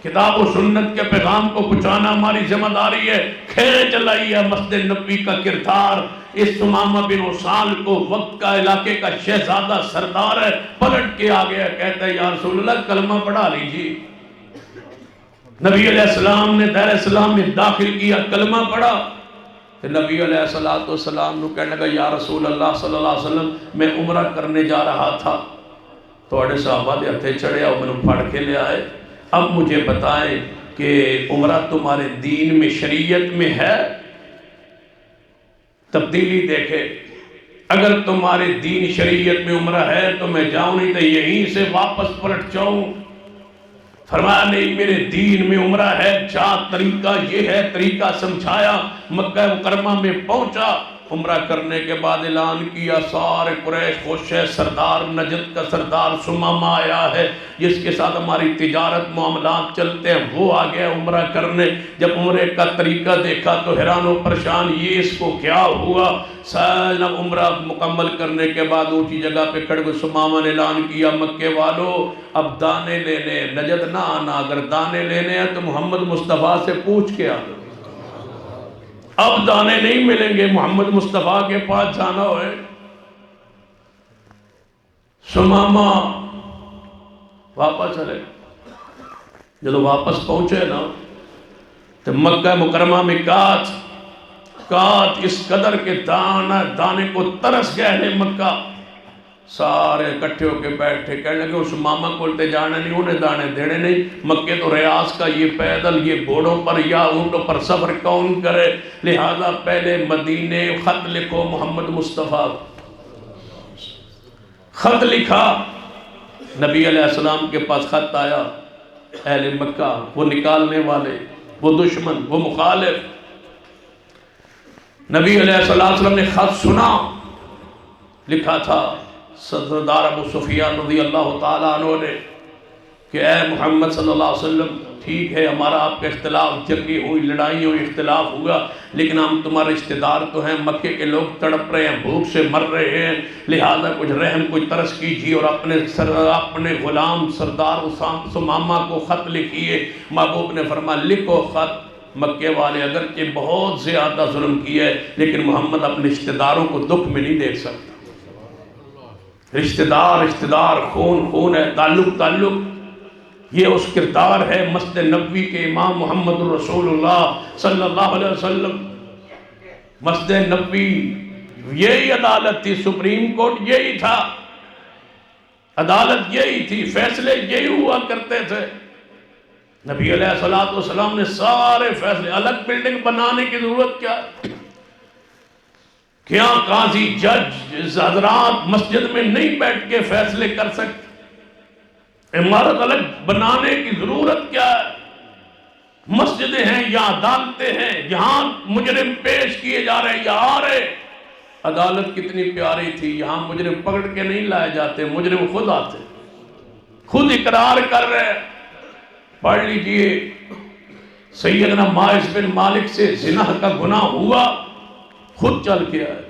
کتاب و سنت کے پیغام کو پہنچانا ہماری ذمہ داری ہے۔ کھینچ لائی ہے مسجد نبوی کا کردار، اس ثمامہ بن اسال کو وقت کا علاقے کا شہزادہ سردار ہے، پلٹ کے آ گیا، کہتا ہے یا رسول اللہ کلمہ پڑھا لیجیے۔ نبی علیہ السلام نے دار اسلام میں داخل کیا، کلمہ پڑھا، تو نبی علیہ السلام نے کہنے لگا یا رسول اللہ صلی اللہ علیہ وسلم میں عمرہ کرنے جا رہا تھا، توڑے صحابہ دے ہتھے چڑھے اور میں نے پھڑ کے لے آئے، اب مجھے بتائیں کہ عمرہ تمہارے دین میں شریعت میں ہے؟ تبدیلی دیکھے، اگر تمہارے دین شریعت میں عمرہ ہے تو میں جاؤں، نہیں تو یہیں سے واپس پلٹ جاؤں۔ فرمایا نہیں، میرے دین میں عمرہ ہے، طریقہ یہ ہے، طریقہ سمجھایا، مکہ مکرمہ میں پہنچا، عمرہ کرنے کے بعد اعلان کیا، سارے قریش خوش ہے، سردار نجد کا سردار ثمامہ آیا ہے جس کے ساتھ ہماری تجارت معاملات چلتے ہیں، وہ آ گیا عمرہ کرنے۔ جب عمرے کا طریقہ دیکھا تو حیران و پریشان، یہ اس کو کیا ہوا؟ عمرہ مکمل کرنے کے بعد اونچی جگہ پہ کھڑے ہوئے ثمامہ نے اعلان کیا، مکے والو اب دانے لینے نجد نہ آنا، اگر دانے لینے ہیں تو محمد مصطفیٰ سے پوچھ کے آنا، اب دانے نہیں ملیں گے، محمد مصطفیٰ کے پاس جانا ہوئے۔ ثمامہ واپس چلے، جب واپس پہنچے نا تو مکہ مکرمہ میں کات اس قدر کے دانے کو ترس گئے ہیں مکہ، سارے اکٹھے ہو کے بیٹھے، کہنے لگے اس ثمامہ کولتے جانا نہیں، انہیں دانے دینے نہیں، مکے تو ریاض کا یہ پیدل یہ گھوڑوں پر یا اونٹوں پر سفر کون کرے، لہذا پہلے مدینے خط لکھو محمد مصطفیٰ، خط لکھا، نبی علیہ السلام کے پاس خط آیا، اہل مکہ وہ نکالنے والے، وہ دشمن، وہ مخالف، نبی علیہ السلام نے خط سنا، لکھا تھا سردار ابو سفیان رضی اللہ تعالیٰ عنہ نے کہ اے محمد صلی اللہ علیہ وسلم، ٹھیک ہے ہمارا آپ کا اختلاف، جنگی ہوئی، لڑائی ہوئی، اختلاف ہوا، لیکن ہم تمہارے رشتہ دار تو ہیں، مکے کے لوگ تڑپ رہے ہیں، بھوک سے مر رہے ہیں، لہذا کچھ رحم کچھ ترس کیجیے اور اپنے غلام سردار ثمامہ کو خط لکھیے۔ محبوب نے فرمایا لکھو خط، مکے والے اگرچہ بہت زیادہ ظلم کیا ہے لیکن محمد اپنے رشتہ داروں کو دکھ میں نہیں دیکھ سکتا، رشتہ دار خون ہے، تعلق، یہ اس کردار ہے مسجد نبوی کے امام محمد الرسول اللہ صلی اللہ علیہ وسلم۔ مسجد نبوی یہی عدالت تھی، سپریم کورٹ یہی تھا، عدالت یہی تھی، فیصلے یہی ہوا کرتے تھے۔ نبی علیہ السلام نے سارے فیصلے، الگ بلڈنگ بنانے کی ضرورت کیا قاضی جج حضرات مسجد میں نہیں بیٹھ کے فیصلے کر سکتے؟ عمارت الگ بنانے کی ضرورت کیا ہے؟ مسجدیں ہیں یا عدالتیں ہیں جہاں مجرم پیش کیے جا رہے ہیں یا آ رہے. عدالت کتنی پیاری تھی، یہاں مجرم پکڑ کے نہیں لائے جاتے، مجرم خود آتے، خود اقرار کر رہے. پڑھ لیجئے سیدنا ماعز بن مالک سے زنا کا گناہ ہوا، خود چل کے آئے،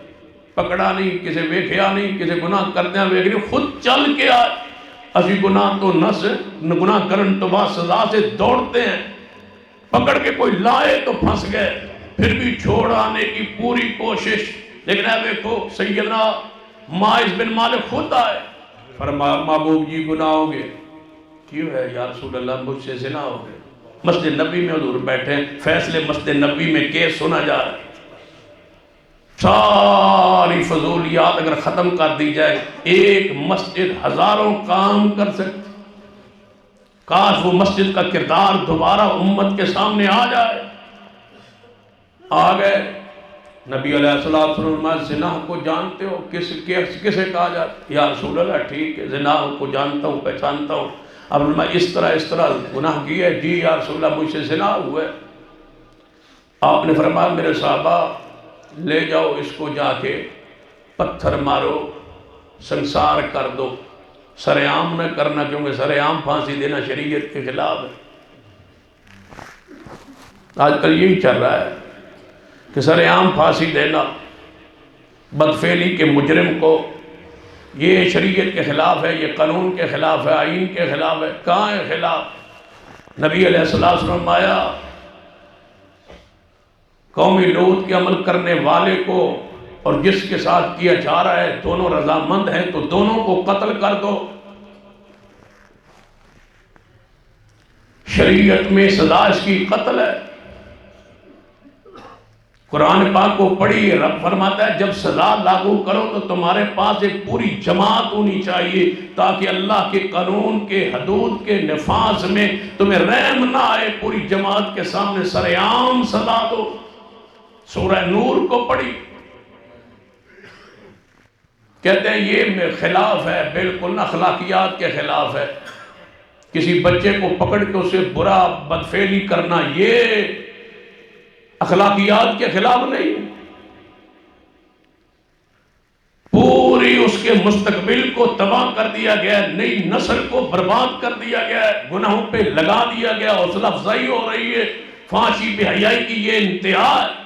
پکڑا نہیں، کسے ویکھیا نہیں، کسے گناہ کردیاں ویکھ نہیں، خود چل کے آئے. اسی گناہ تو گناہ کرن تو بعد سزا سے دوڑتے ہیں، پکڑ کے کوئی لائے تو پھنس گئے، پھر بھی چھوڑ آنے کی پوری کوشش. لیکن اے دیکھو سیدنا ماعز بن مالک خود آئے، فرمایا محبوب جی گناہ ہو گئے. کیوں ہے یا رسول اللہ؟ مجھ سے زنا ہو گئے. مسجد نبی میں حضور بیٹھے ہیں، فیصلے مسجد نبی میں کیس سنا جا رہا ہے. ساری فضولیات اگر ختم کر دی جائے، ایک مسجد ہزاروں کام کر سکتی. کاش وہ مسجد کا کردار دوبارہ امت کے سامنے آ جائے. آ گئے. نبی علیہ السلام فرمایا زنا کو جانتے ہو؟ کسے کہا جاتا؟ یا رسول اللہ ٹھیک ہے زنا کو جانتا ہوں، پہچانتا ہوں. اب میں اس طرح گناہ کی ہے. جی یا رسول اللہ مجھ سے زنا ہوا ہے. آپ نے فرمایا میرے صحابہ لے جاؤ اس کو، جا کے پتھر مارو، سنسار کر دو. سر عام نہ کرنا، کیونکہ سر عام پھانسی دینا شریعت کے خلاف ہے. آج کل یہی چل رہا ہے کہ سر عام پھانسی دینا بدفعلی کے مجرم کو، یہ شریعت کے خلاف ہے، یہ قانون کے خلاف ہے، آئین کے خلاف ہے. کہاں ہے خلاف؟ نبی علیہ السلام فرمایا قومی لوط کے عمل کرنے والے کو اور جس کے ساتھ کیا جا رہا ہے دونوں رضامند ہیں تو دونوں کو قتل کر دو. شریعت میں سزا اس کی قتل ہے. قرآن پاک کو پڑھی، رب فرماتا ہے جب سزا لاگو کرو تو تمہارے پاس ایک پوری جماعت ہونی چاہیے تاکہ اللہ کے قانون کے حدود کے نفاذ میں تمہیں رحم نہ آئے. پوری جماعت کے سامنے سر عام سزا دو. سورہ نور کو پڑھی، کہتے ہیں یہ خلاف ہے، بالکل اخلاقیات کے خلاف ہے. کسی بچے کو پکڑ کے اسے برا بدفعلی کرنا یہ اخلاقیات کے خلاف نہیں. پوری اس کے مستقبل کو تباہ کر دیا گیا، نئی نسل کو برباد کر دیا گیا، گناہوں پہ لگا دیا گیا، حوصلہ افزائی ہو رہی ہے. پھانسی بے حیائی کی یہ انتہا ہے،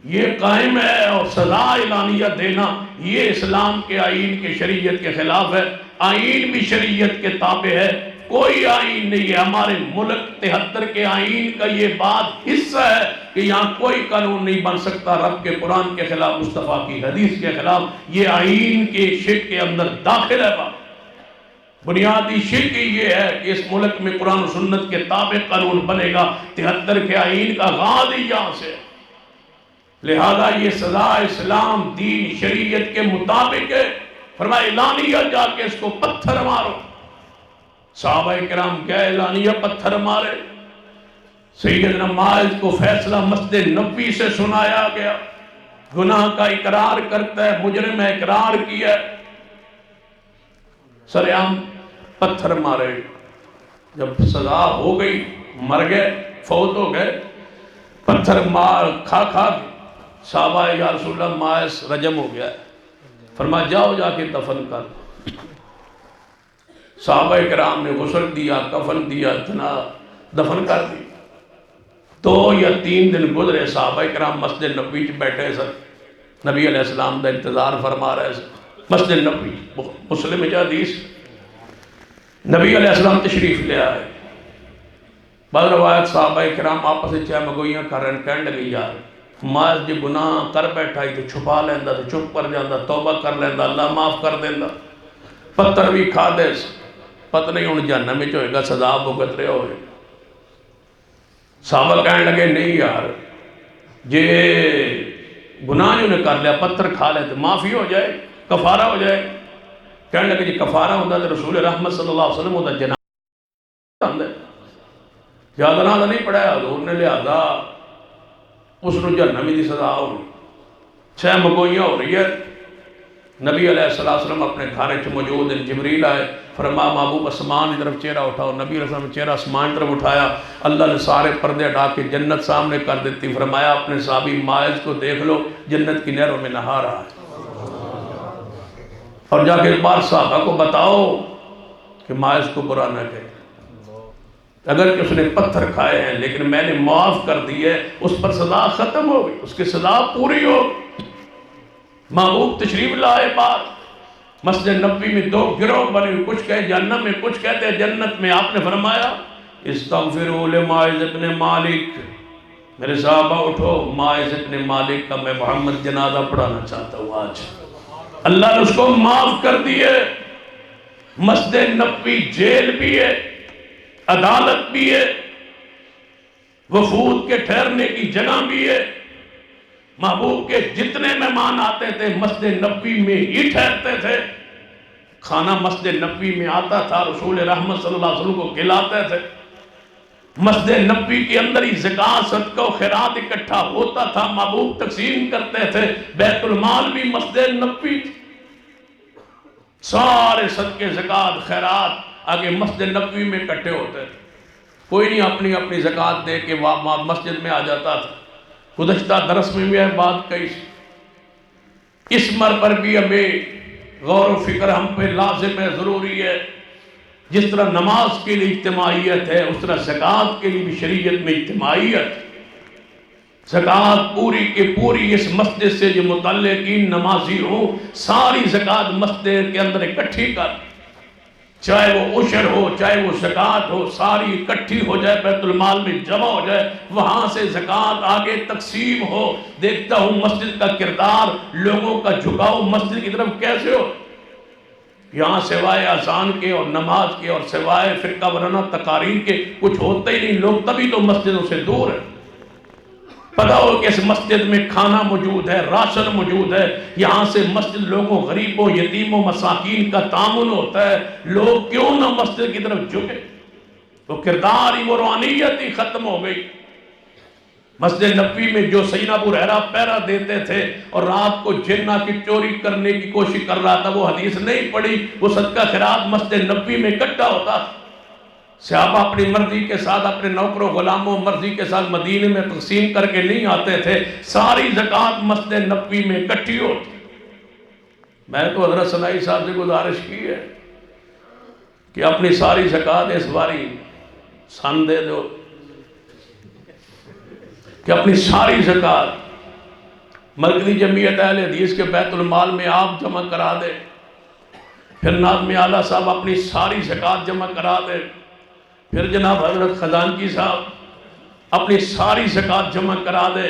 یہ قائم ہے. اور سزا اعلانیہ دینا یہ اسلام کے آئین کے شریعت کے خلاف ہے. آئین بھی شریعت کے تابع ہے، کوئی آئین نہیں ہے ہمارے ملک 73 کے آئین کا یہ بات حصہ ہے کہ یہاں کوئی قانون نہیں بن سکتا رب کے قرآن کے خلاف، مصطفیٰ کی حدیث کے خلاف. یہ آئین کے شرک کے اندر داخل ہے. بات بنیادی شرک یہ ہے کہ اس ملک میں قرآن و سنت کے تابع قانون بنے گا. 73 کے آئین کا غاز ہی یہاں سے. لہذا یہ سزا اسلام دین شریعت کے مطابق ہے. فرمایا اعلانیہ جا کے اس کو پتھر مارو. صحابہ کرام گئے، اعلانیہ پتھر مارے. سیدنا ماعز کو فیصلہ مسجد نبوی سے سنایا گیا. گناہ کا اقرار کرتا ہے، مجرم ہے، اقرار کیا ہے. سر عام پتھر مارے. جب سزا ہو گئی، مر گئے، فوت ہو گئے، پتھر مار کھا صحابہ یا رسول اللہ ماعز رجم ہو گیا. فرمایا جاؤ جا کے دفن کر. صحابہ کرام نے غسل دیا، کفن دیا، دفن کر دی. 2 یا 3 دن گزرے، صحابہ کرام مسجد نبوی بیٹھے سر، نبی علیہ السلام کا انتظار فرما رہے سر. مسجد نبوی مسلم حدیث، نبی علیہ السلام تشریف لے آئے. بعض روایت صحابہ کرام آپس سے چہ مگوئیاں کرن کہنے لگی یار ماعز جی گناہ کر بیٹھا ہی تو چھپا لیندہ، تو چپ کر جاندہ، توبہ کر لیندہ، اللہ معاف کر دیندہ. پتھر بھی کھا دے، پتہ نہیں ہوں جہنم میں ہوئے گا، سزا بھگت رہے ہوئے. صحابہ کہنے لگے نہیں یار جے گناہ جو نے کر لیا، پتھر کھا لے تو معافی ہو جائے، کفارہ ہو جائے. کہنے لگے جی کفارہ ہوندہ تو رسول رحمت صلی اللہ علیہ وسلم ہوتا جنازہ ہوندہ ہے. جنازہ نہیں پڑھایا حضور نے، لہذا اس نے جہنمی دی سزا ہوگی. 6 مگوئیاں ہو رہی ہے. نبی علیہ السلام اپنے گھر چ موجود ہیں، جبریل آئے، فرمایا محبوب اسمان کی طرف چہرہ اٹھاؤ، نبی علیہ السلام نے چہرہ اسمان کی طرف اٹھایا، اللہ نے سارے پردے ہٹا کے جنت سامنے کر دیتی، فرمایا اپنے صحابی ماعز کو دیکھ لو، جنت کی نہروں میں نہا رہا ہے، اور جا کے ایک بار صحابہ کو بتاؤ کہ ماعز کو برا نہ کہے، اگر کہ اس نے پتھر کھائے ہیں لیکن میں نے معاف کر دی ہے، اس پر سزا ختم ہو گئی، اس کی سزا پوری ہو گئی۔ محبوب تشریف لائے بعد مسجد نبوی میں دو گروہ بنے، کچھ کہے جہنم میں، کچھ کہتے ہیں جنت میں، آپ نے فرمایا استغفروا لماعز ابن مالک، میرے صحابہ اٹھو، ماعز ابن مالک کا میں محمد جنازہ پڑھانا چاہتا ہوں آج، اللہ نے اس کو معاف کر دیے۔ مسجد نبوی جیل بھی ہے، عدالت بھی ہے، وفود کے ٹھہرنے کی جگہ بھی ہے، محبوب کے جتنے مہمان آتے تھے مسجد نبوی میں ہی ٹھہرتے تھے، کھانا مسجد نبوی میں آتا تھا، رسول رحمت صلی اللہ علیہ وسلم کو کھلاتے تھے، مسجد نبوی کے اندر ہی زکوٰۃ صدقہ و خیرات اکٹھا ہوتا تھا، محبوب تقسیم کرتے تھے، بیت المال بھی مسجد نبوی، سارے صدقے زکوٰۃ خیرات آگے مسجد نبوی میں اکٹھے ہوتے تھے، کوئی نہیں اپنی اپنی زکوٰۃ دے کے مسجد میں آ جاتا تھا۔ گزشتہ درس میں بھی ہے بات کہی، اس مر پر بھی ہمیں غور و فکر ہم پہ لازم ہے، ضروری ہے، جس طرح نماز کے لیے اجتماعیت ہے اس طرح زکوٰۃ کے لیے بھی شریعت میں اجتماعیت، زکوٰۃ پوری کے پوری اس مسجد سے جو متعلقین نمازی ہوں ساری زکوٰۃ مسجد کے اندر اکٹھی کر، چاہے وہ عشر ہو چاہے وہ زکوٰۃ ہو، ساری اکٹھی ہو جائے، بیت المال میں جمع ہو جائے، وہاں سے زکوٰۃ آگے تقسیم ہو۔ دیکھتا ہوں مسجد کا کردار، لوگوں کا جھکاؤ مسجد کی طرف کیسے ہو، یہاں سوائے اذان کے اور نماز کے اور سوائے فرقہ وارانہ تقاریر کے کچھ ہوتا ہی نہیں، لوگ تبھی تو مسجدوں سے دور ہیں۔ پتہ ہو کہ اس مسجد میں کھانا موجود ہے، راشن موجود ہے، یہاں سے مسجد لوگوں غریبوں یتیموں مساکین کا تعاون ہوتا ہے، لوگ کیوں نہ مسجد کی طرف جھکے؟ وہ کردار ہی وہ روحانیت ہی ختم ہو گئی۔ مسجد نبوی میں جو سیدنا ابو ہریرہ پہرا دیتے تھے اور رات کو جن کی چوری کرنے کی کوشش کر رہا تھا، وہ حدیث نہیں پڑھی، وہ صدقہ خیرات مسجد نبوی میں اکٹھا ہوتا، صحابہ اپنی مرضی کے ساتھ اپنے نوکروں غلاموں مرضی کے ساتھ مدینے میں تقسیم کر کے نہیں آتے تھے، ساری زکوٰۃ مسجد نبوی میں اکٹھی ہوتی۔ میں تو حضرت ثنائی صاحب سے گزارش کی ہے کہ اپنی ساری زکوٰۃ اس باری سن دے دو، کہ اپنی ساری زکوٰۃ مرکزی جمعیت اہل حدیث کے بیت المال میں آپ جمع کرا دے، پھر ناظم اعلیٰ صاحب اپنی ساری زکوٰۃ جمع کرا دے، پھر جناب حضرت خزانچی صاحب اپنی ساری زکوٰۃ جمع کرا دے،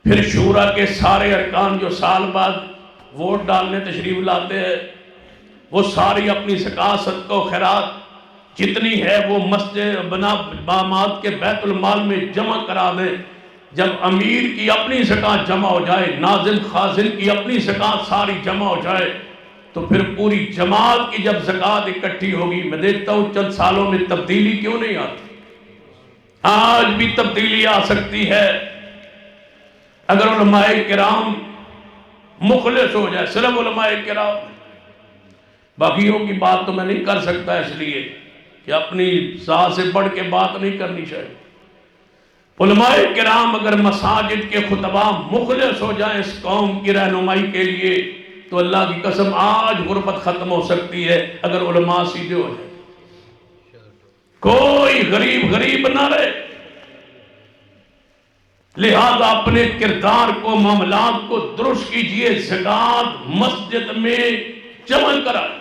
پھر شورا کے سارے ارکان جو سال بعد ووٹ ڈالنے تشریف لاتے ہیں وہ ساری اپنی زکوٰۃ صدقہ و خیرات جتنی ہے وہ مسجد بنا بامات کے بیت المال میں جمع کرا دے۔ جب امیر کی اپنی زکوٰۃ جمع ہو جائے، ناظم خازن کی اپنی زکوٰۃ ساری جمع ہو جائے، تو پھر پوری جماعت کی جب زکوٰۃ اکٹھی ہوگی، میں دیکھتا ہوں چند سالوں میں تبدیلی کیوں نہیں آتی؟ آج بھی تبدیلی آ سکتی ہے اگر علماء کرام مخلص ہو جائے، صرف علماء کرام، باقیوں کی بات تو میں نہیں کر سکتا اس لیے کہ اپنی ذات سے بڑھ کے بات نہیں کرنی چاہیے۔ علماء کرام اگر مساجد کے خطبہ مخلص ہو جائیں اس قوم کی رہنمائی کے لیے تو اللہ کی قسم آج غربت ختم ہو سکتی ہے اگر علماء سیدھے ہو جائیں، کوئی غریب نہ رہے۔ لہذا اپنے کردار کو معاملات کو درست کیجئے، زکوٰۃ مسجد میں جمع کرائیں۔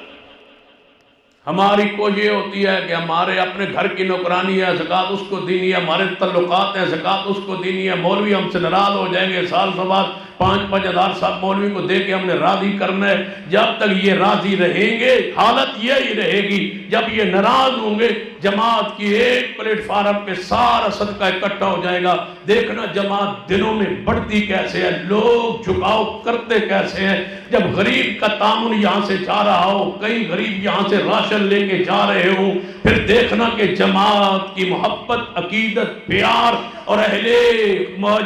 ہماری کوشش یہ ہوتی ہے کہ ہمارے اپنے گھر کی نوکرانی ہے، زکوٰۃ اس کو دینی ہے، ہمارے تعلقات ہیں، زکوٰۃ اس کو دینی ہے، مولوی ہم سے ناراض ہو جائیں گے، سال بعد 5-5 ہزار صاحب مولوی کو دے کے ہم نے راضی کرنا ہے۔ جب تک یہ راضی رہیں گے حالت یہی رہے گی، جب یہ ناراض ہوں گے جماعت کی ایک پلیٹ فارم پہ سارا صدقہ اکٹھا ہو جائے گا۔ دیکھنا جماعت دنوں میں بڑھتی کیسے ہے، لوگ جھکاؤ کرتے کیسے ہیں۔ جب غریب کا تعاون یہاں سے جا رہا ہو، کئی غریب یہاں سے راشن لے کے جا رہے ہوں، پھر دیکھنا کہ جماعت کی محبت، عقیدت، پیار اور اہل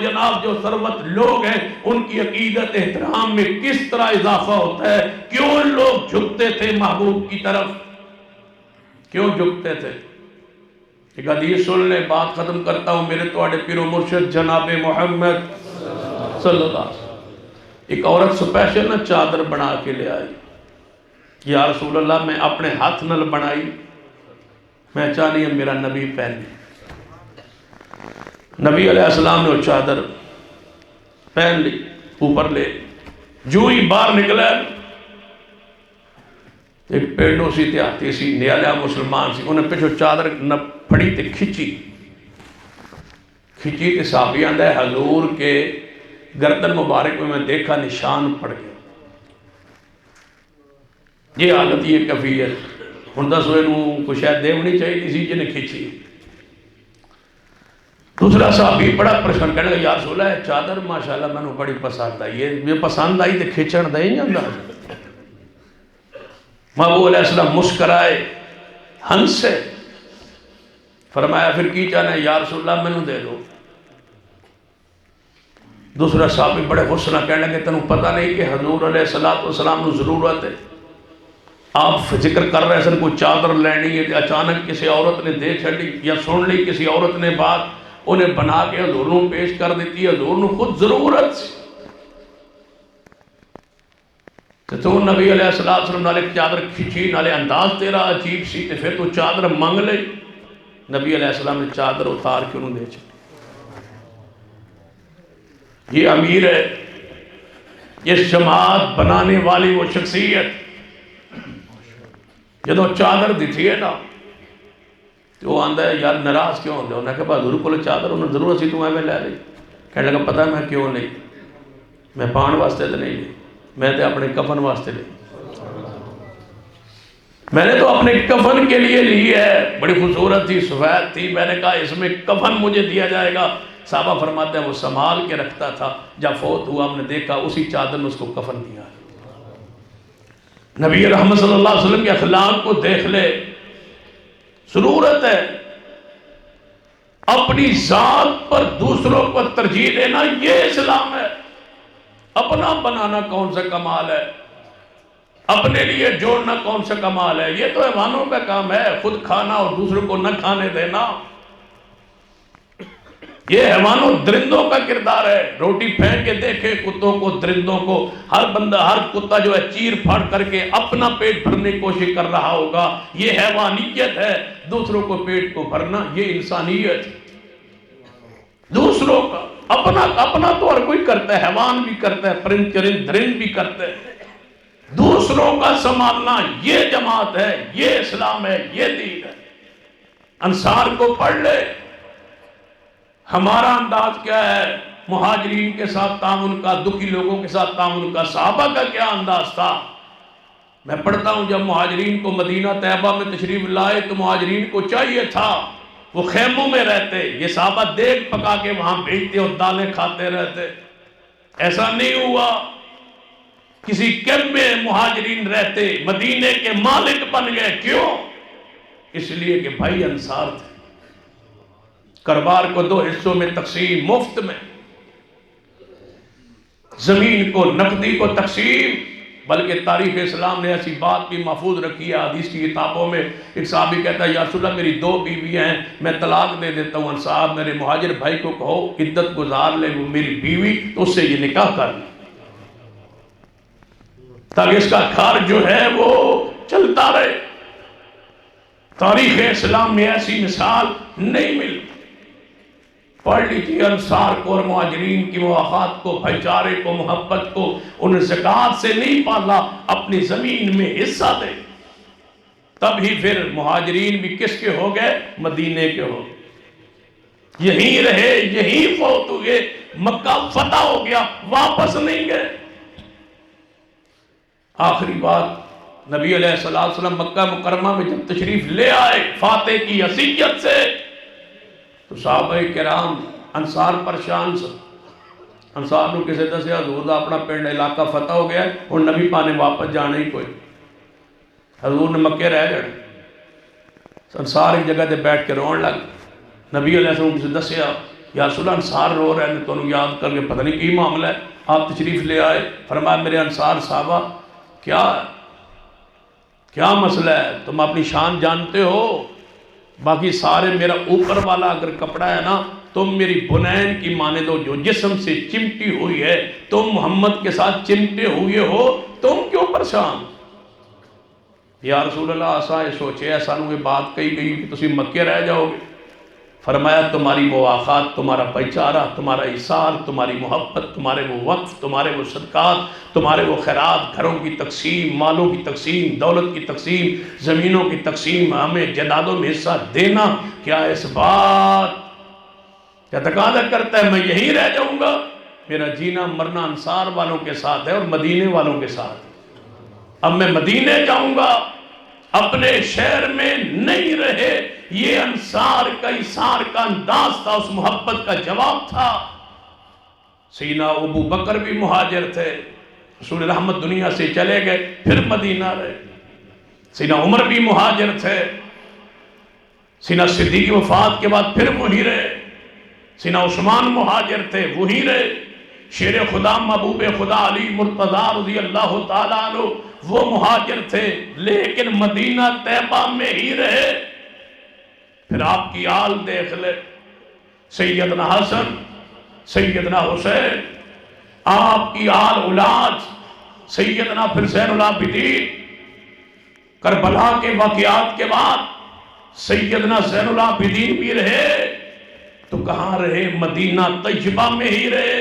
جناب جو ثروت لوگ ہیں ان ان کی عقیدت احترام میں کس طرح اضافہ ہوتا ہے. کیوں لوگ جھکتے تھے محبوب کی طرف؟ کیوں جھکتے تھے؟ ایک حدیث سن لیں، بات ختم کرتا ہوں. میرے توڑے پیر و مرشد جناب محمد صلی اللہ علیہ وسلم، ایک عورت سپیشل نہ چادر بنا کے لے آئی. یا رسول اللہ میں اپنے ہاتھ نل بنائی، میں چاہنی ہے میرا نبی پہنے. نبی علیہ السلام نے وہ چادر پہن لی، اوپر لے. جو ہی باہر نکلا ایک پینڈو سی دیہاتی سی نیالیا مسلمان سی، انہیں پیچھو چادر نہ پھڑی تے کھچی تے صحابی آندہ ہے حضور کے گردن مبارک میں دیکھا نشان پڑ گیا. یہ حالت یہ کفیت ہن دس ہوئے نوں کو شاید دیونی چاہیے سی جنہیں کھچی. دوسرا صحابی بڑا پریشان کہنے لگا یا رسول اللہ چادر ماشاءاللہ میں نے بڑی پسند آئی ہے، یہ پسند آئی تے کھچن دے ہی نہیں ہوندا. محبوب علیہ السلام مسکرائے، ہنسے، فرمایا پھر کی چاہنا ہے یا رسول اللہ میں نے دے دو. دوسرا صحابی بڑے غصہ کہنے لگے تنوں پتہ نہیں کہ حضور علیہ السلام نے ضرورت ہے، آپ ذکر کر رہے سن کوئی چادر لینی ہے، اچانک کسی عورت نے دے چھڑی یا سن لی کسی عورت نے بات، انہیں بنا کے حضور نے پیش کر دیتی ہے، حضور نے خود ضرورت سے. تو نبی علیہ السلام نالے چادر کھچی، نالے انداز تیرا عجیب سی، تے پھر تو چادر مانگ لے. نبی علیہ السلام نے چادر اتار کے انہوں دے چھڑی. یہ امیر ہے، یہ جماعت بنانے والی وہ شخصیت جدو چادر دیتی ہے نا تو وہ آندہ ہے یار ناراض کیوں ہوندے؟ انہوں نے کہا حضور کو چادر انہوں نے ضرورت سی تو میں لے لی. کہنے لگا پتہ میں کیوں نہیں، میں پان واسطے تو نہیں لی، میں تو اپنے کفن واسطے لی. میں نے تو اپنے کفن کے لیے لی ہے، بڑی خوبصورت تھی، سفید تھی. میں نے کہا اس میں کفن مجھے دیا جائے گا. صحابہ فرماتے ہیں وہ سنبھال کے رکھتا تھا، جب فوت ہوا ہم نے دیکھا اسی چادر نے اس کو کفن دیا. نبی رحمت صلی اللہ علیہ وسلم کے اخلاق کو دیکھ لے. ضرورت ہے اپنی ذات پر دوسروں کو ترجیح دینا، یہ اسلام ہے. اپنا بنانا کون سا کمال ہے، اپنے لیے جوڑنا کون سا کمال ہے؟ یہ تو حیوانوں کا کام ہے، خود کھانا اور دوسروں کو نہ کھانے دینا. یہ حیوانوں درندوں کا کردار ہے. روٹی پھینک کے دیکھے کتوں کو، درندوں کو. ہر بندہ، ہر کتا جو ہے چیر پھاڑ کر کے اپنا پیٹ بھرنے کی کوشش کر رہا ہوگا. یہ حیوانیت ہے. دوسروں کو پیٹ کو بھرنا یہ انسانیت. دوسروں کا اپنا تو ہر کوئی کرتا ہے، حیوان بھی کرتا ہے، پرند چرند درند بھی کرتے ہیں. دوسروں کا سنبھالنا یہ جماعت ہے، یہ اسلام ہے، یہ دین ہے. انصار کو پڑھ لے. ہمارا انداز کیا ہے مہاجرین کے ساتھ تعاون کا، دکھی لوگوں کے ساتھ تعاون کا؟ صحابہ کا کیا انداز تھا؟ میں پڑھتا ہوں جب مہاجرین کو مدینہ طیبہ میں تشریف لائے تو مہاجرین کو چاہیے تھا وہ خیموں میں رہتے، یہ صحابہ دیگ پکا کے وہاں بھیجتے اور دالیں کھاتے رہتے. ایسا نہیں ہوا. کسی کیمپ میں مہاجرین رہتے، مدینے کے مالک بن گئے. کیوں؟ اس لیے کہ بھائی انصار تھے. کربار کو 2 حصوں میں تقسیم، مفت میں. زمین کو، نقدی کو تقسیم. بلکہ تاریخ اسلام نے ایسی بات بھی محفوظ رکھی ہے حدیث کی کتابوں میں. ایک صحابی کہتا ہے یا رسول اللہ میری 2 بیویاں ہیں، میں طلاق دے دیتا ہوں. صاحب میرے مہاجر بھائی کو کہو عدت گزار لے وہ میری بیوی، تو اس سے یہ نکاح کر لے تاکہ اس کا گھر جو ہے وہ چلتا رہے. تاریخ اسلام میں ایسی مثال نہیں ملی. پڑھ لیجیے انصار کو اور مہاجرین کی مواخات کو، بھائی چارے کو، محبت کو. انہیں زکوٰۃ سے نہیں پالا، اپنی زمین میں حصہ دے. تب ہی پھر مہاجرین بھی کس کے ہو گئے؟ مدینے کے ہو گئے. یہیں رہے، یہیں فوت ہوئے. مکہ فتح ہو گیا، واپس نہیں گئے. آخری بات، نبی علیہ السلام مکہ مکرمہ میں جب تشریف لے آئے فاتح کی حیثیت سے تو صحابہ کرام انصار پریشان سے. انصار نے کسی دسیا حضور دا اپنا پنڈ علاقہ فتح ہو گیا اور نبی پانے واپس جانا ہی کوئی. حضور نے مکے رہ جانا. انصار ایک جگہ تے بیٹھ کے رون لگ. نبی علیہ السلام نے کسی دسیا یا رسول اللہ انصار رو رہے ہیں تو انہوں یاد کر کے پتہ نہیں کی معاملہ ہے. آپ تشریف لے آئے، فرمایا میرے انصار صحابہ کیا مسئلہ ہے؟ تم اپنی شان جانتے ہو، باقی سارے میرا اوپر والا اگر کپڑا ہے نا، تم میری بنین کی مانند ہو جو جسم سے چمٹی ہوئی ہے، تم محمد کے ساتھ چمٹے ہوئے ہو، تم کیوں پریشان؟ یا رسول اللہ ایسا سوچے ایسا نو یہ بات کہی گئی کہ تسی مکے رہ جاؤ گے۔ فرمایا تمہاری مواخات، تمہارا بھائی چارہ، تمہارا احسان، تمہاری محبت، تمہارے وہ وقف، تمہارے وہ صدقات، تمہارے وہ خیرات، گھروں کی تقسیم، مالوں کی تقسیم، دولت کی تقسیم، زمینوں کی تقسیم، ہمیں جنادوں میں حصہ دینا، کیا اس بات کیا تقاضا کرتا ہے میں یہی رہ جاؤں گا؟ میرا جینا مرنا انصار والوں کے ساتھ ہے اور مدینے والوں کے ساتھ۔ اب میں مدینے جاؤں گا، اپنے شہر میں نہیں رہے۔ یہ انصار کا اثار کا انداز تھا، اس محبت کا جواب تھا۔ سیدنا ابو بکر بھی مہاجر تھے، رسول رحمت دنیا سے چلے گئے پھر مدینہ رہے۔ سیدنا عمر بھی مہاجر تھے، سیدنا صدیق کی وفات کے بعد پھر وہی رہے۔ سیدنا عثمان مہاجر تھے، وہی رہے۔ شیر خدا محبوب خدا علی مرتضیٰ رضی اللہ تعالیٰ عنہ وہ مہاجر تھے، لیکن مدینہ طیبہ میں ہی رہے۔ پھر آپ کی آل دیکھ لے، سیدنا حسن، سیدنا حسین، آپ کی آل اولاد، سیدنا پھر زین العابدین، کربلا کے واقعات کے بعد سیدنا زین العابدین بھی رہے، تو کہاں رہے؟ مدینہ طیبہ میں ہی رہے۔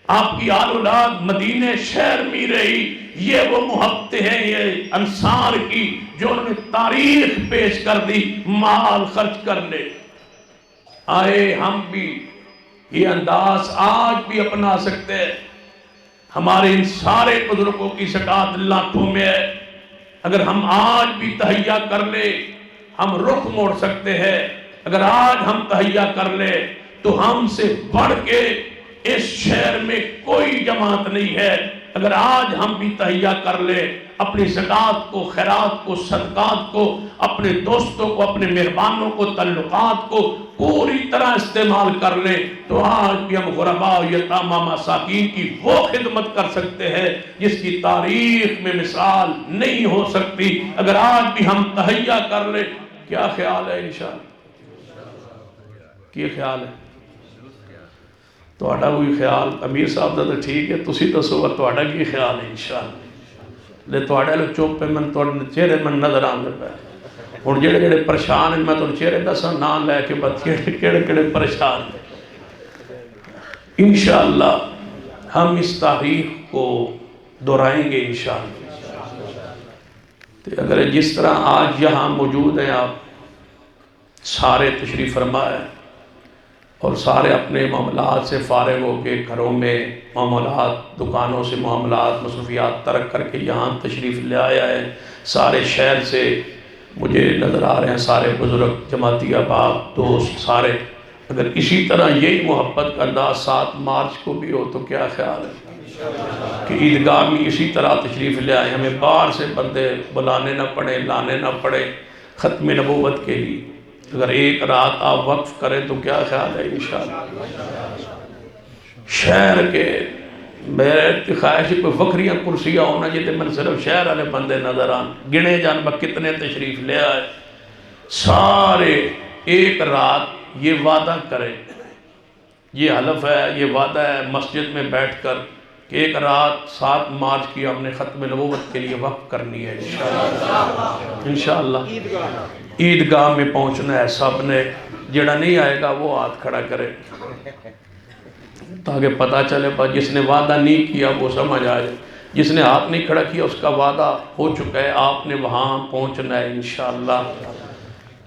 آپ کی آل اولاد مدینہ شہر میں رہی۔ یہ وہ محبتیں ہیں یہ انصار کی جو انہوں نے تاریخ پیش کر دی مال خرچ کرنے۔ آئے ہم بھی یہ انداز آج بھی اپنا سکتے ہیں۔ ہمارے ان سارے بزرگوں کی سکاط لاکھوں میں ہے، اگر ہم آج بھی تہیہ کر لے ہم رخ موڑ سکتے ہیں۔ اگر آج ہم تہیہ کر لے تو ہم سے بڑھ کے اس شہر میں کوئی جماعت نہیں ہے۔ اگر آج ہم بھی تہیہ کر لے، اپنی زکوٰۃ کو، خیرات کو، صدقات کو، اپنے دوستوں کو، اپنے مہربانوں کو، تعلقات کو پوری طرح استعمال کر لیں، تو آج بھی ہم غرباء، یتامى، مساکین کی وہ خدمت کر سکتے ہیں جس کی تاریخ میں مثال نہیں ہو سکتی۔ اگر آج بھی ہم تہیہ کر لیں، کیا خیال ہے انشاءاللہ؟ کیا خیال ہے؟ تہاڈا کوئی خیال؟ امیر صاحب دا تو ٹھیک ہے، تسی دسو تہاڈا کی خیال ہے انشاءاللہ؟ لے تہاڈے لو چپ پہ من تہاڈے چہرے من نظر آندے پے۔ ہن جڑے جڑے پریشان ہیں میں تہاڈے چہرے دساں نام لے کے بات کیڑے کیڑے پریشان ہیں۔ انشاءاللہ ہم اس تاریخ کو دہرائیں گے انشاءاللہ۔ اگر جس طرح آج یہاں موجود ہیں آپ سارے تشریف فرما ہے اور سارے اپنے معاملات سے فارغ ہو کے گھروں میں معاملات، دکانوں سے معاملات، مصروفیات ترک کر کے یہاں تشریف لے آیا ہے، سارے شہر سے مجھے نظر آ رہے ہیں، سارے بزرگ، جماعتی احباب، دوست سارے، اگر اسی طرح یہی محبت کا انداز 7 مارچ کو بھی ہو تو کیا خیال ہے کہ عیدگاہ میں اسی طرح تشریف لے آئے، ہمیں باہر سے بندے بلانے نہ پڑے، لانے نہ پڑے ختم نبوت کے لیے۔ اگر ایک رات آپ وقف کریں تو کیا خیال ہے انشاءاللہ؟ شہر کے میرے خواہش کوئی وکریاں کرسیاں ہونا جیتے من صرف شہر والے بندے نظر آن، گنے جان با کتنے تشریف لے آئے، سارے ایک رات یہ وعدہ کریں، یہ حلف ہے، یہ وعدہ ہے مسجد میں بیٹھ کر کہ ایک رات 7 مارچ کی ہم نے ختم نبوت کے لیے وقف کرنی ہے انشاءاللہ۔ عیدگاہ میں پہنچنا ہے سب نے، جڑا نہیں آئے گا وہ ہاتھ کھڑا کرے تاکہ پتہ چلے، جس نے وعدہ نہیں کیا وہ سمجھ آئے، جس نے ہاتھ نہیں کھڑا کیا اس کا وعدہ ہو چکا ہے، آپ نے وہاں پہنچنا ہے انشاءاللہ۔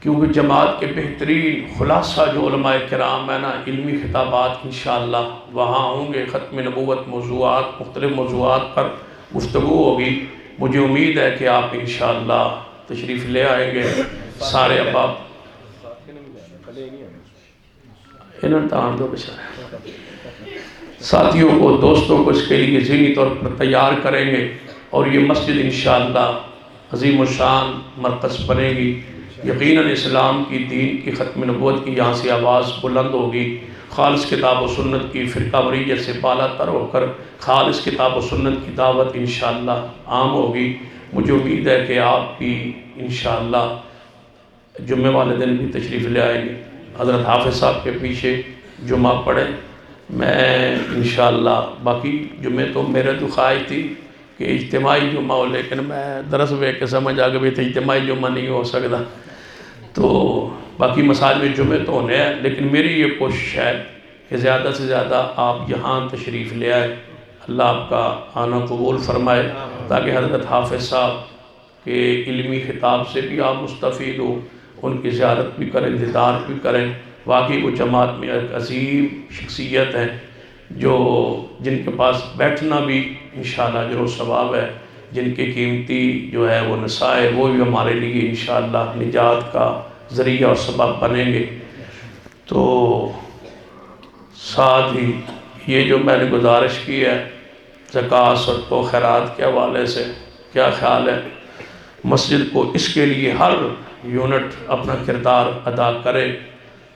کیونکہ جماعت کے بہترین خلاصہ جو علماء کرام ہے نا، علمی خطابات انشاءاللہ وہاں ہوں گے، ختم نبوت موضوعات، مختلف موضوعات پر گفتگو ہوگی۔ مجھے امید ہے کہ آپ انشاءاللہ تشریف لے آئیں گے سارے احباب۔ انہوں نے دو بچارے ساتھیوں کو، دوستوں کو اس کے لیے ذہنی طور پر تیار کریں گے، اور یہ مسجد انشاءاللہ عظیم الشان مرکز بنے گی۔ یقیناً اسلام کی، دین کی، ختم نبوت کی یہاں سے آواز بلند ہوگی، خالص کتاب و سنت کی فرقہ وریت سے بالا تر ہو کر خالص کتاب و سنت کی دعوت انشاءاللہ عام ہوگی۔ مجھے امید ہے کہ آپ بھی انشاءاللہ جمعے والے دن بھی تشریف لے آئیں گے۔ حضرت حافظ صاحب کے پیچھے جمعہ پڑھیں، میں انشاءاللہ باقی جمعے تو میرے تو خواہش تھی کہ اجتماعی جمعہ ہو، لیکن میں درس ویک کے سمجھ آ گئی تو اجتماعی جمعہ نہیں ہو سکتا، تو باقی مساجد میں جمعے تو ہونے ہیں، لیکن میری یہ کوشش ہے کہ زیادہ سے زیادہ آپ یہاں تشریف لے آئے، اللہ آپ کا آنا قبول فرمائے، تاکہ حضرت حافظ صاحب کے علمی خطاب سے بھی آپ مستفید ہو، ان کی زیارت بھی کریں، دیدار بھی کریں۔ واقعی وہ جماعت میں ایک عظیم شخصیت ہیں جن کے پاس بیٹھنا بھی انشاءاللہ اجر و ثواب ہے، جن کے قیمتی جو ہے وہ نصائح وہ بھی ہمارے لیے انشاءاللہ نجات کا ذریعہ اور سبب بنیں گے۔ تو ساتھ ہی یہ جو میں نے گزارش کی ہے زکوٰۃ صدقہ و خیرات کے حوالے سے، کیا خیال ہے؟ مسجد کو اس کے لیے ہر یونٹ اپنا کردار ادا کرے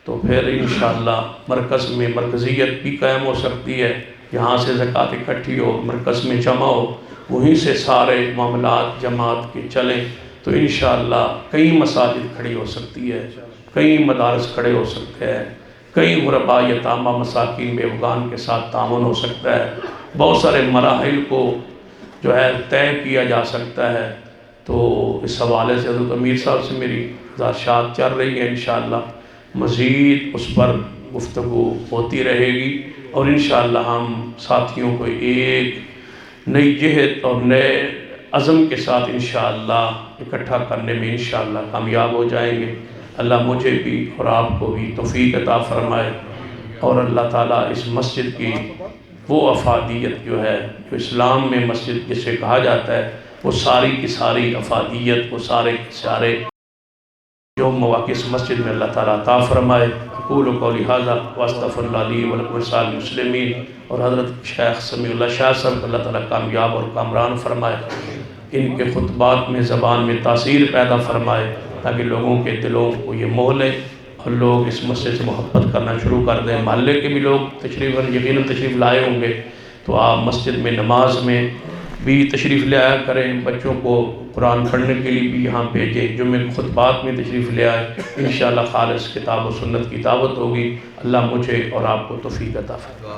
تو پھر انشاءاللہ مرکز میں مرکزیت بھی قائم ہو سکتی ہے، یہاں سے زکوٰۃ اکٹھی ہو، مرکز میں جمع ہو، وہیں سے سارے معاملات جماعت کے چلیں تو انشاءاللہ کئی مساجد کھڑی ہو سکتی ہے، کئی مدارس کھڑے ہو سکتے ہیں، کئی غرباء یتامہ مساکین بیوگان کے ساتھ تعاون ہو سکتا ہے، بہت سارے مراحل کو جو ہے طے کیا جا سکتا ہے۔ تو اس حوالے سے حضرت امیر صاحب سے میری گزارشات چل رہی ہے، انشاءاللہ مزید اس پر گفتگو ہوتی رہے گی، اور انشاءاللہ ہم ساتھیوں کو ایک نئی جہت اور نئے عزم کے ساتھ انشاءاللہ اکٹھا کرنے میں انشاءاللہ کامیاب ہو جائیں گے۔ اللہ مجھے بھی اور آپ کو بھی توفیق عطا فرمائے، اور اللہ تعالیٰ اس مسجد کی وہ افادیت جو ہے جو اسلام میں مسجد جسے کہا جاتا ہے، وہ ساری کی ساری افادیت، وہ سارے کے سارے جو مواقع اس مسجد میں اللہ تعالیٰ عطا فرمائے۔ اقول قولی ھذا واستغفر اللہ لی ولکم ولسائر المسلمین، اور حضرت شیخ سمیع اللہ شاہ صاحب اللہ تعالیٰ کامیاب اور کامران فرمائے، ان کے خطبات میں زبان میں تاثیر پیدا فرمائے، تاکہ لوگوں کے دلوں کو یہ موہ لے اور لوگ اس مسجد سے محبت کرنا شروع کر دیں۔ محلے کے بھی لوگ یقیناً تشریف لائے ہوں گے، تو آپ مسجد میں نماز میں بھی تشریف لے آیا کریں، بچوں کو قرآن پڑھنے کے لیے بھی یہاں بھیجیں، جمعہ کے خطبات میں تشریف لے آئے، انشاءاللہ خالص کتاب و سنت کی دعوت ہوگی۔ اللہ مجھے اور آپ کو توفیق عطا فرمائے۔